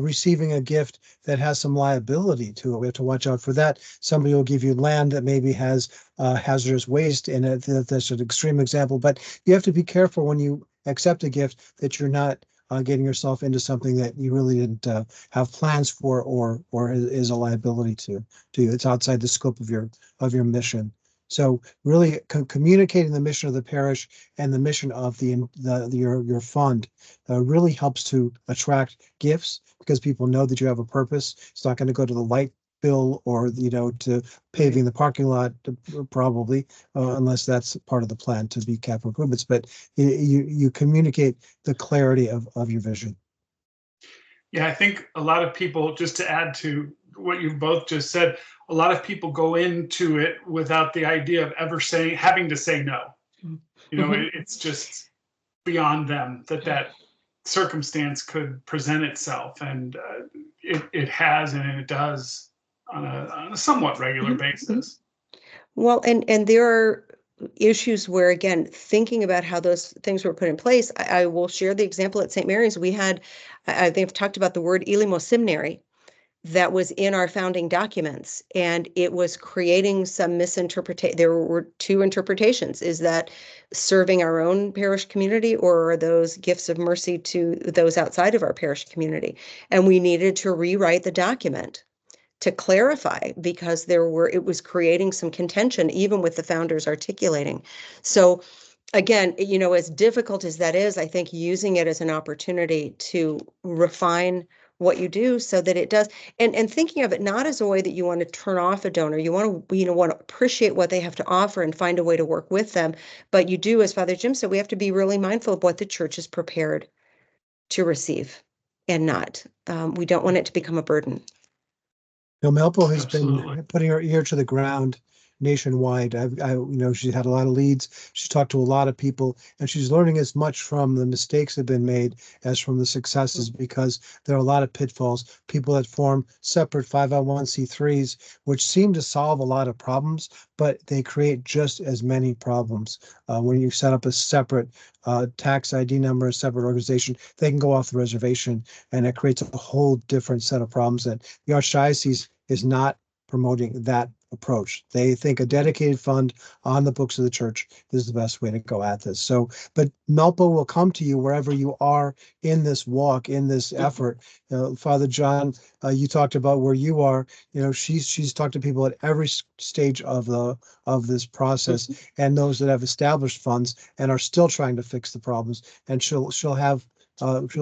S3: receiving a gift that has some liability to it. We have to watch out for that. Somebody will give you land that maybe has hazardous waste in it. That's an extreme example, but you have to be careful when you accept a gift that you're not getting yourself into something that you really didn't have plans for, or is a liability to you. It's outside the scope of your mission. So really communicating the mission of the parish and the mission of your fund really helps to attract gifts, because people know that you have a purpose. It's not going to go to the light bill or to paving the parking lot, probably, unless that's part of the plan to be capital improvements. But you communicate the clarity of your vision.
S1: Yeah, I think a lot of people, just to add to what you both just said, a lot of people go into it without the idea of ever having to say no. It's just beyond them that circumstance could present itself, and it has, and it does on a somewhat regular basis.
S2: Well, and there are issues where, again, thinking about how those things were put in place, I will share the example at St. Mary's. We had, I think I've talked about the word eleemosynary that was in our founding documents, and it was creating some misinterpretation. There were two interpretations. Is that serving our own parish community, or are those gifts of mercy to those outside of our parish community? And we needed to rewrite the document to clarify, because it was creating some contention, even with the founders articulating. So again, as difficult as that is, I think using it as an opportunity to refine what you do so that it does, and thinking of it not as a way that you want to turn off a donor. You want to appreciate what they have to offer and find a way to work with them. But you do, as Father Jim said, we have to be really mindful of what the church is prepared to receive and not. We don't want it to become a burden.
S3: Melpo has
S1: Absolutely.
S3: been putting her ear to the ground nationwide. She's had a lot of leads. She's talked to a lot of people, and she's learning as much from the mistakes that have been made as from the successes, because there are a lot of pitfalls. People that form separate 501c3s, which seem to solve a lot of problems, but they create just as many problems. When you set up a separate tax ID number, a separate organization, they can go off the reservation, and it creates a whole different set of problems that the Archdiocese is not promoting that approach. They think a dedicated fund on the books of the church is the best way to go at this. So, but Melpo will come to you wherever you are in this walk, in this effort. Father John, you talked about where you are. She's talked to people at every stage of this process, and those that have established funds and are still trying to fix the problems. And she'll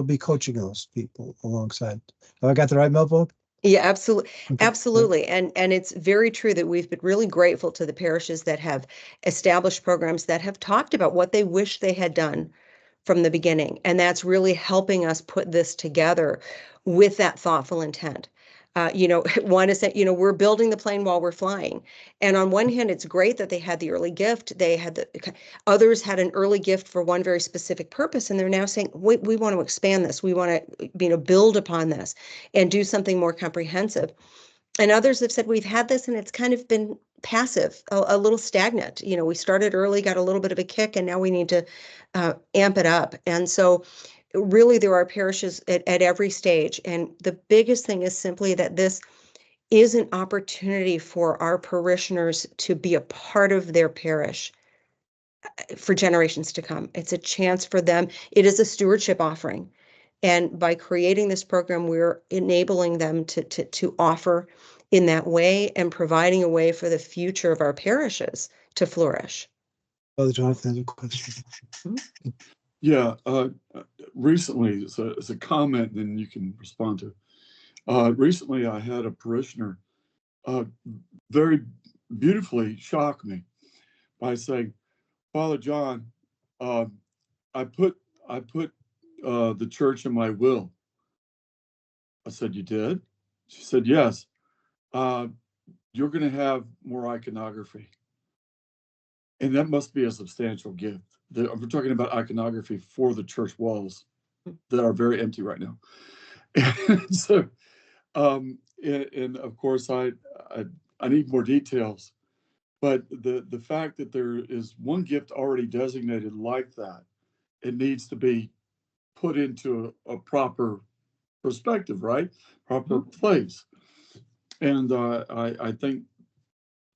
S3: be coaching those people alongside. Have I got the right, Melpo?
S2: Yeah, absolutely.
S3: Okay.
S2: Absolutely. And it's very true that we've been really grateful to the parishes that have established programs that have talked about what they wish they had done from the beginning. And that's really helping us put this together with that thoughtful intent. One is that, we're building the plane while we're flying. And on one hand, it's great that they had the early gift. Others had an early gift for one very specific purpose. And they're now saying, wait, we want to expand this. We want to, build upon this and do something more comprehensive. And others have said, we've had this and it's kind of been passive, a little stagnant. We started early, got a little bit of a kick, and now we need to amp it up. And so really there are parishes at every stage. And the biggest thing is simply that this is an opportunity for our parishioners to be a part of their parish for generations to come. It's a chance for them. It is a stewardship offering. And by creating this program, we're enabling them to offer in that way and providing a way for the future of our parishes to flourish.
S3: Brother Jonathan has a question.
S4: Yeah, recently, it's a comment, then you can respond to it. Recently, I had a parishioner very beautifully shock me by saying, Father John, I put the church in my will. I said, you did? She said, yes. You're going to have more iconography. And that must be a substantial gift. We're talking about iconography for the church walls that are very empty right now. And so, and of course, I need more details. But the fact that there is one gift already designated like that, it needs to be put into a proper perspective, right? Proper place. And I think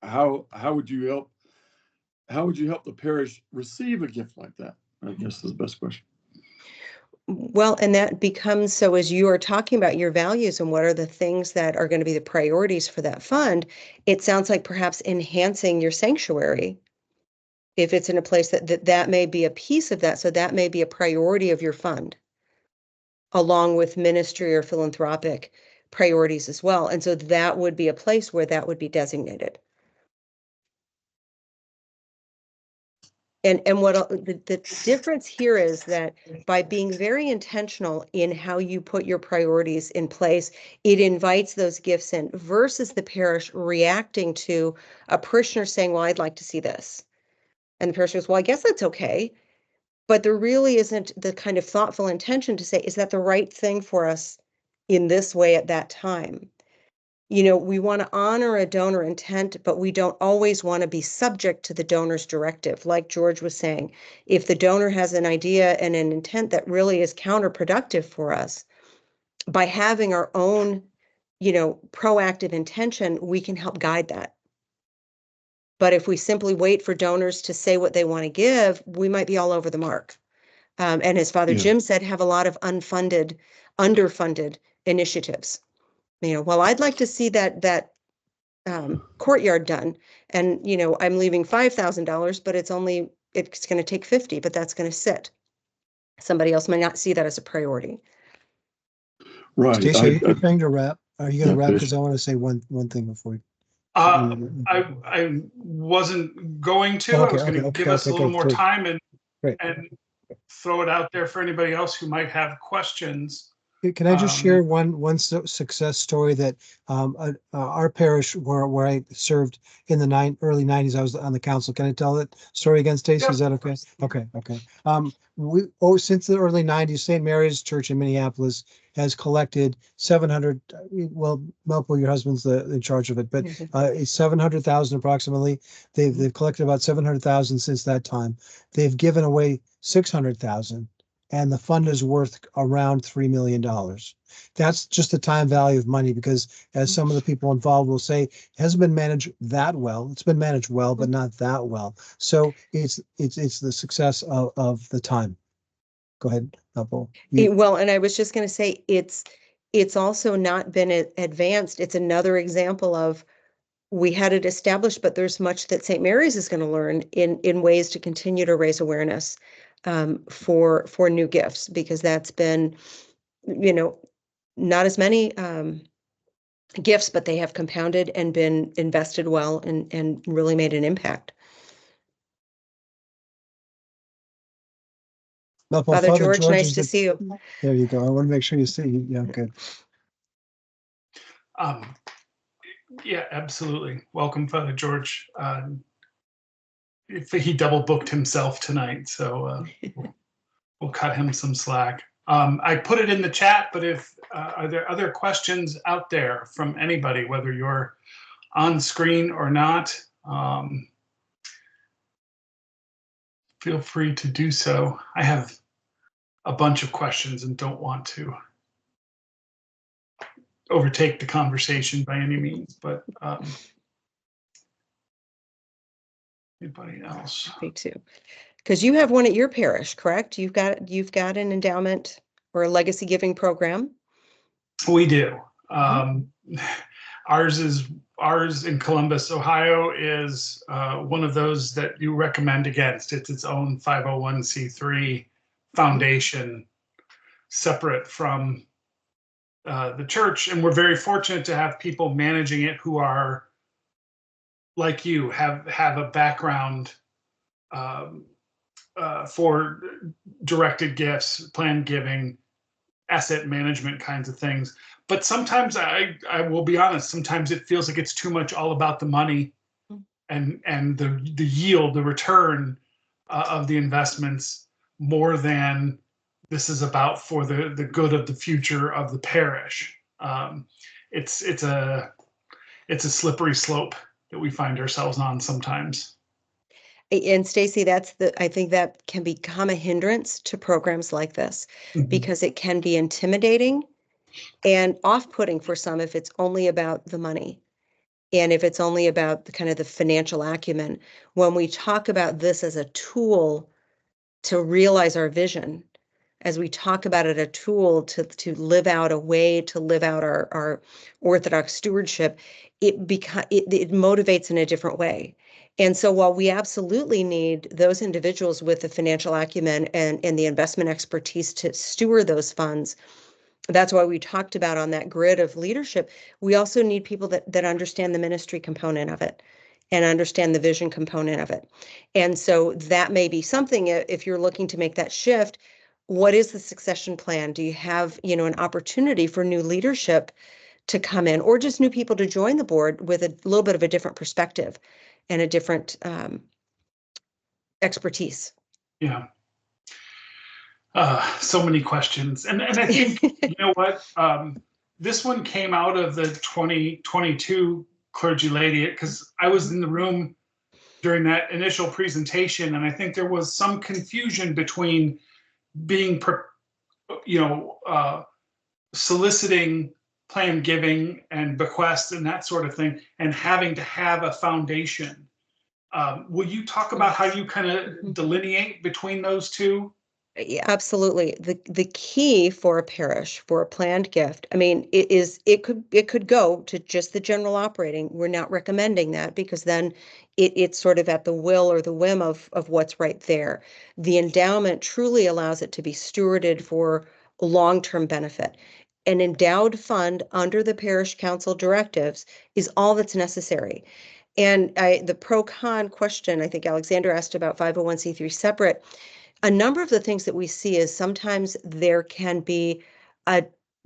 S4: how would you help the parish receive a gift like that? I guess is the best question.
S2: Well, and that becomes, so as you are talking about your values and what are the things that are going to be the priorities for that fund, it sounds like perhaps enhancing your sanctuary. If it's in a place that may be a piece of that, so that may be a priority of your fund, along with ministry or philanthropic priorities as well. And so that would be a place where that would be designated. And what the difference here is that by being very intentional in how you put your priorities in place, it invites those gifts in versus the parish reacting to a parishioner saying, well, I'd like to see this. And the parish goes, well, I guess that's okay. But there really isn't the kind of thoughtful intention to say, is that the right thing for us in this way at that time? We want to honor a donor intent, but we don't always want to be subject to the donor's directive. Like George was saying, if the donor has an idea and an intent that really is counterproductive for us, by having our own, proactive intention, we can help guide that. But if we simply wait for donors to say what they want to give, we might be all over the mark. And as Father Jim said, have a lot of underfunded initiatives. Well, I'd like to see that courtyard done, and I'm leaving $5,000, but it's going to take 50, but that's going to sit. Somebody else might not see that as a priority.
S3: Right. Stacey, are you preparing to wrap? Are you going to wrap? Because I want to say one thing before.
S1: I wasn't going to. I was going to give us a little more time and throw it out there for anybody else who might have questions.
S3: Can I just share one success story that our parish where I served in the early 90s, I was on the council. Can I tell that story again, Stacey? Is that okay? Okay. Since the early 90s, St. Mary's Church in Minneapolis has collected 700. Well, Melpo, your husband's in charge of it, but it's 700,000 approximately. They've collected about 700,000 since that time. They've given away 600,000. And the fund is worth around $3 million. That's just the time value of money, because as some of the people involved will say, it hasn't been managed that well. It's been managed well, but not that well. So it's the success of the time. Go ahead, Apple.
S2: Well, and I was just going to say, it's also not been advanced. It's another example of, we had it established, but there's much that St. Mary's is going to learn in ways to continue to raise awareness for new gifts, because that's been, not as many gifts, but they have compounded and been invested well and really made an impact. Father George, nice to see you.
S3: There you go. I want to make sure you see. Yeah, good.
S1: Yeah, absolutely. Welcome, Father George. If he double booked himself tonight, so we'll cut him some slack. I put it in the chat, but if are there other questions out there from anybody, whether you're on screen or not? Feel free to do so. I have a bunch of questions and don't want to overtake the conversation by any means, but anybody else?
S2: Me too. Because you have one at your parish, correct? You've got an endowment or a legacy giving program.
S1: We do. Ours in Columbus, Ohio, is one of those that you recommend against. It's its own 501c3 foundation, separate from the church, and we're very fortunate to have people managing it who are like you, have a background for directed gifts, planned giving, asset management kinds of things. But sometimes I will be honest, sometimes it feels like it's too much all about the money and the yield, the return of the investments, more than this is about for the good of the future of the parish. It's a slippery slope that we find ourselves on sometimes.
S2: And Stacy, I think that can become a hindrance to programs like this, because it can be intimidating and off-putting for some if it's only about the money and if it's only about the kind of the financial acumen. When we talk about this as a tool to realize our vision, as we talk about it, a tool to live out, a way to live out our Orthodox stewardship, it motivates in a different way. And so while we absolutely need those individuals with the financial acumen and the investment expertise to steward those funds, that's why we talked about on that grid of leadership, we also need people that understand the ministry component of it and understand the vision component of it. And so that may be something, if you're looking to make that shift, what is the succession plan? Do you have, an opportunity for new leadership to come in, or just new people to join the board with a little bit of a different perspective and a different expertise?
S1: Yeah. So many questions. And I think, you know what, this one came out of the 2022 Clergy Lady, because I was in the room during that initial presentation, and I think there was some confusion between being, soliciting planned giving and bequests and that sort of thing, and having to have a foundation. Will you talk about how you kind of delineate between those two?
S2: Yeah, absolutely. The key for a parish, for a planned gift, I mean, it could go to just the general operating. We're not recommending that, because then it's sort of at the will or the whim of what's right there. The endowment truly allows it to be stewarded for long-term benefit. An endowed fund under the parish council directives is all that's necessary. And the pro-con question, I think Alexander asked about 501c3 separate. A number of the things that we see is sometimes there can be a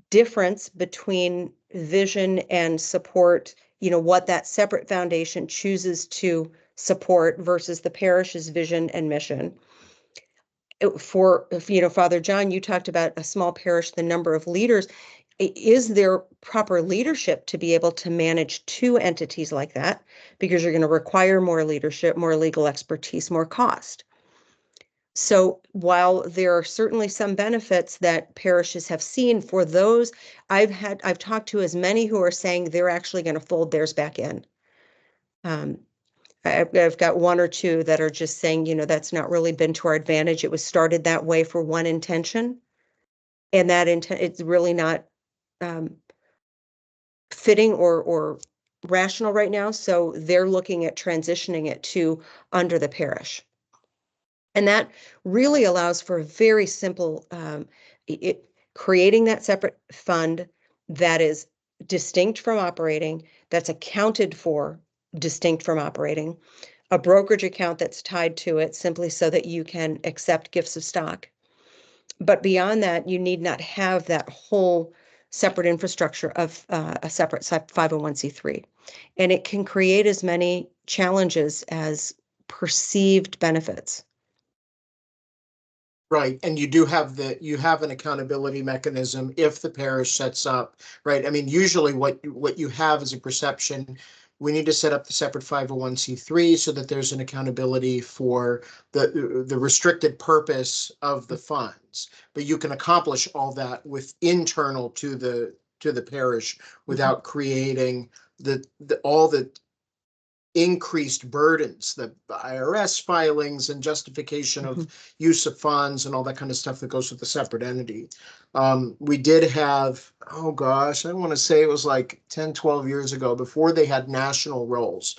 S2: difference between vision and support, what that separate foundation chooses to support versus the parish's vision and mission. For, Father John, you talked about a small parish, the number of leaders. Is there proper leadership to be able to manage two entities like that? Because you're going to require more leadership, more legal expertise, more cost. So while there are certainly some benefits that parishes have seen for those, I've talked to as many who are saying they're actually going to fold theirs back in. I've got one or two that are just saying, that's not really been to our advantage. It was started that way for one intention, and that intent, it's really not fitting or rational right now. So they're looking at transitioning it to under the parish. And that really allows for a very simple, creating that separate fund that is distinct from operating, that's accounted for distinct from operating, a brokerage account that's tied to it simply so that you can accept gifts of stock. But beyond that, you need not have that whole separate infrastructure of a separate 501c3. And it can create as many challenges as perceived benefits.
S5: Right, and you have an accountability mechanism if the parish sets up, right? I mean, usually what you have is a perception. We need to set up the separate 501c3 so that there's an accountability for the restricted purpose of the funds. But you can accomplish all that with internal to the parish without creating all the increased burdens, the IRS filings and justification of use of funds and all that kind of stuff that goes with the separate entity. We did have, oh gosh, I want to say it was like 10, 12 years ago, before they had national roles.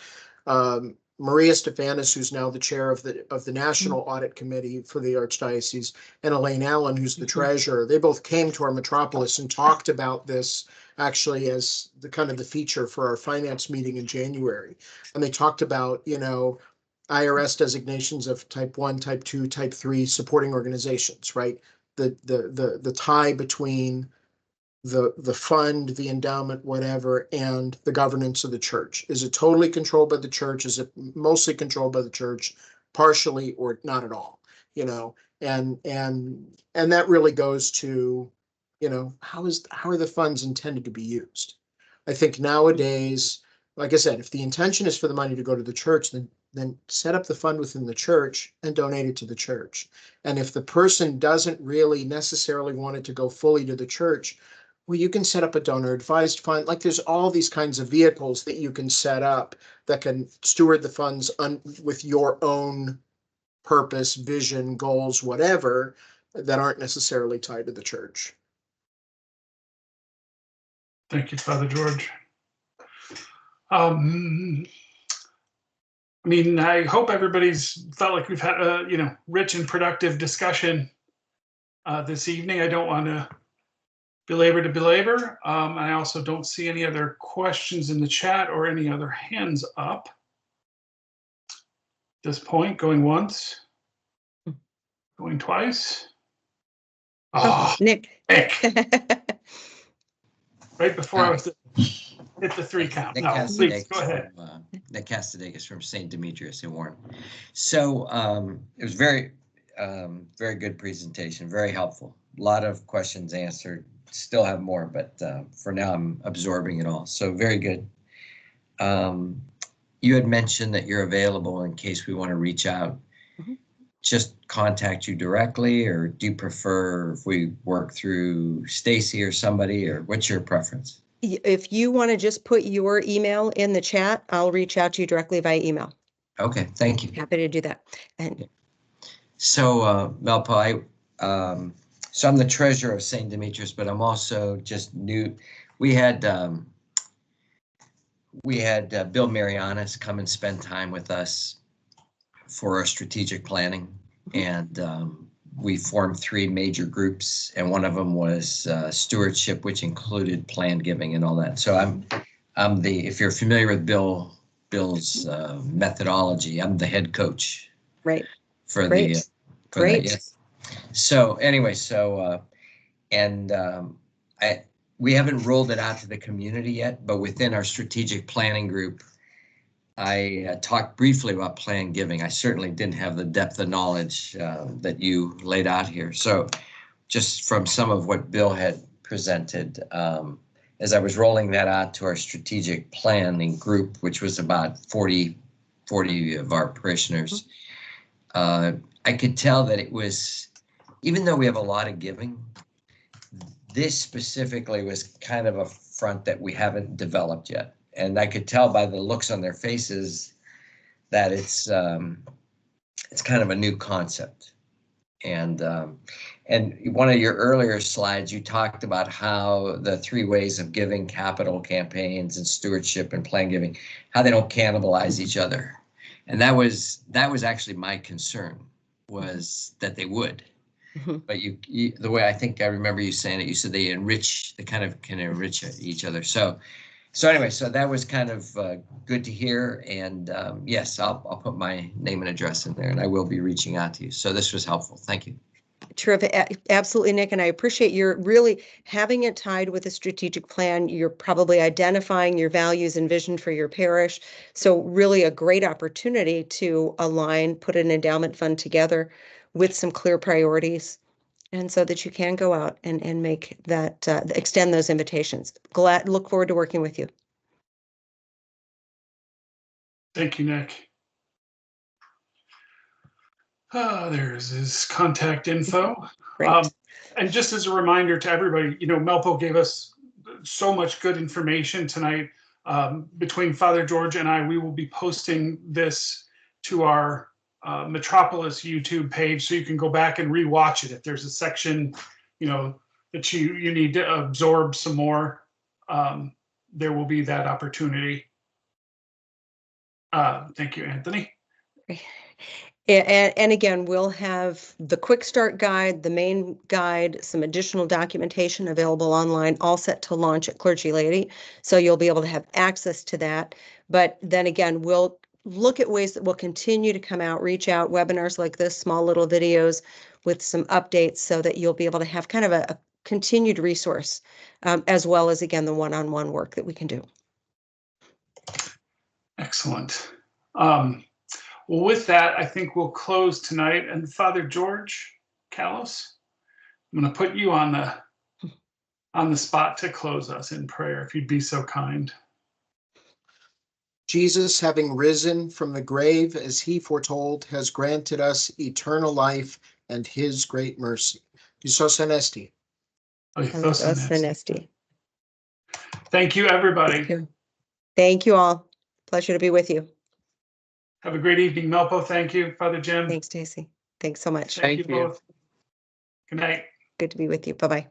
S5: Maria Stefanis, who's now the chair of the National Audit Committee for the Archdiocese, and Elaine Allen, who's the treasurer, they both came to our metropolis and talked about this actually as the kind of the feature for our finance meeting in January. And they talked about, IRS designations of type 1, type 2, type 3 supporting organizations, right? The tie between the fund, the endowment, whatever, and the governance of the church. Is it totally controlled by the church? Is it mostly controlled by the church, partially, or not at all? And that really goes to, how are the funds intended to be used? I think nowadays, like I said, if the intention is for the money to go to the church, then set up the fund within the church and donate it to the church. And if the person doesn't really necessarily want it to go fully to the church, well, you can set up a donor advised fund. Like, there's all these kinds of vehicles that you can set up that can steward the funds with your own purpose, vision, goals, whatever, that aren't necessarily tied to the church.
S1: Thank you, Father George. I mean, I hope everybody's felt like we've had a rich and productive discussion this evening. I don't want to belabor. I also don't see any other questions in the chat or any other hands up. At this point, going once, going twice.
S2: Oh, Nick.
S1: Right before I was hit the 3 count.
S6: Nick
S1: No, please go ahead.
S6: Nick Castidegas from St. Demetrius in Warren. So it was very good presentation, very helpful. A lot of questions answered. Still have more, but for now I'm absorbing it all. So very good. You had mentioned that you're available in case we want to reach out. Just contact you directly, or do you prefer if we work through Stacy or somebody, or what's your preference?
S2: If you want to just put your email in the chat, I'll reach out to you directly via email.
S6: Okay, thank you.
S2: Happy to do that. And
S6: so, Melpo, so I'm the treasurer of St. Demetrius, but I'm also just new. We had Bill Marianas come and spend time with us for our strategic planning, and we formed 3 major groups, and one of them was stewardship, which included plan giving and all that. So I'm the, if you're familiar with Bill's methodology, I'm the head coach.
S2: Right.
S6: For
S2: Great.
S6: the for
S2: Great.
S6: that, yes. So anyway, we haven't rolled it out to the community yet, but within our strategic planning group, I talked briefly about plan giving. I certainly didn't have the depth of knowledge that you laid out here. So just from some of what Bill had presented, as I was rolling that out to our strategic planning group, which was about 40 of our parishioners, I could tell that it was, even though we have a lot of giving, this specifically was kind of a front that we haven't developed yet. And I could tell by the looks on their faces that it's kind of a new concept. And one of your earlier slides, you talked about how the 3 ways of giving, capital campaigns and stewardship and plan giving, how they don't cannibalize each other. And that was actually my concern, was that they would. But you the way I think I remember you saying it, you said they kind of can enrich each other. So anyway, so that was kind of good to hear. And yes, I'll put my name and address in there, and I will be reaching out to you. So this was helpful. Thank you.
S2: Terrific. Absolutely, Nick. And I appreciate your really having it tied with a strategic plan. You're probably identifying your values and vision for your parish. So really a great opportunity to align, put an endowment fund together with some clear priorities. And so that you can go out and make that, extend those invitations. Look forward to working with you.
S1: Thank you, Nick. There's his contact info.
S2: Great.
S1: And just as a reminder to everybody, Melpo gave us so much good information tonight. Between Father George and I, we will be posting this to our Metropolis YouTube page, so you can go back and rewatch it. If there's a section, that you need to absorb some more, there will be that opportunity. Thank you, Anthony.
S2: And again, we'll have the quick start guide, the main guide, some additional documentation available online, all set to launch at Clergy Lady. So you'll be able to have access to that. But then again, we'll look at ways that will continue to come out, reach out, webinars like this, small little videos with some updates so that you'll be able to have kind of a continued resource, as well as, again, the one-on-one work that we can do.
S1: Excellent. Well, with that, I think we'll close tonight. And Father George Callos, I'm going to put you on the spot to close us in prayer, if you'd be so kind.
S5: Jesus, having risen from the grave as he foretold, has granted us eternal life and his great mercy. Isos Anesti.
S1: Thank you, everybody.
S2: Thank you all. Pleasure to be with you.
S1: Have a great evening, Melpo. Thank you, Father Jim.
S2: Thanks, Stacy. Thanks so much.
S1: Thank you both. Good night.
S2: Good to be with you. Bye-bye.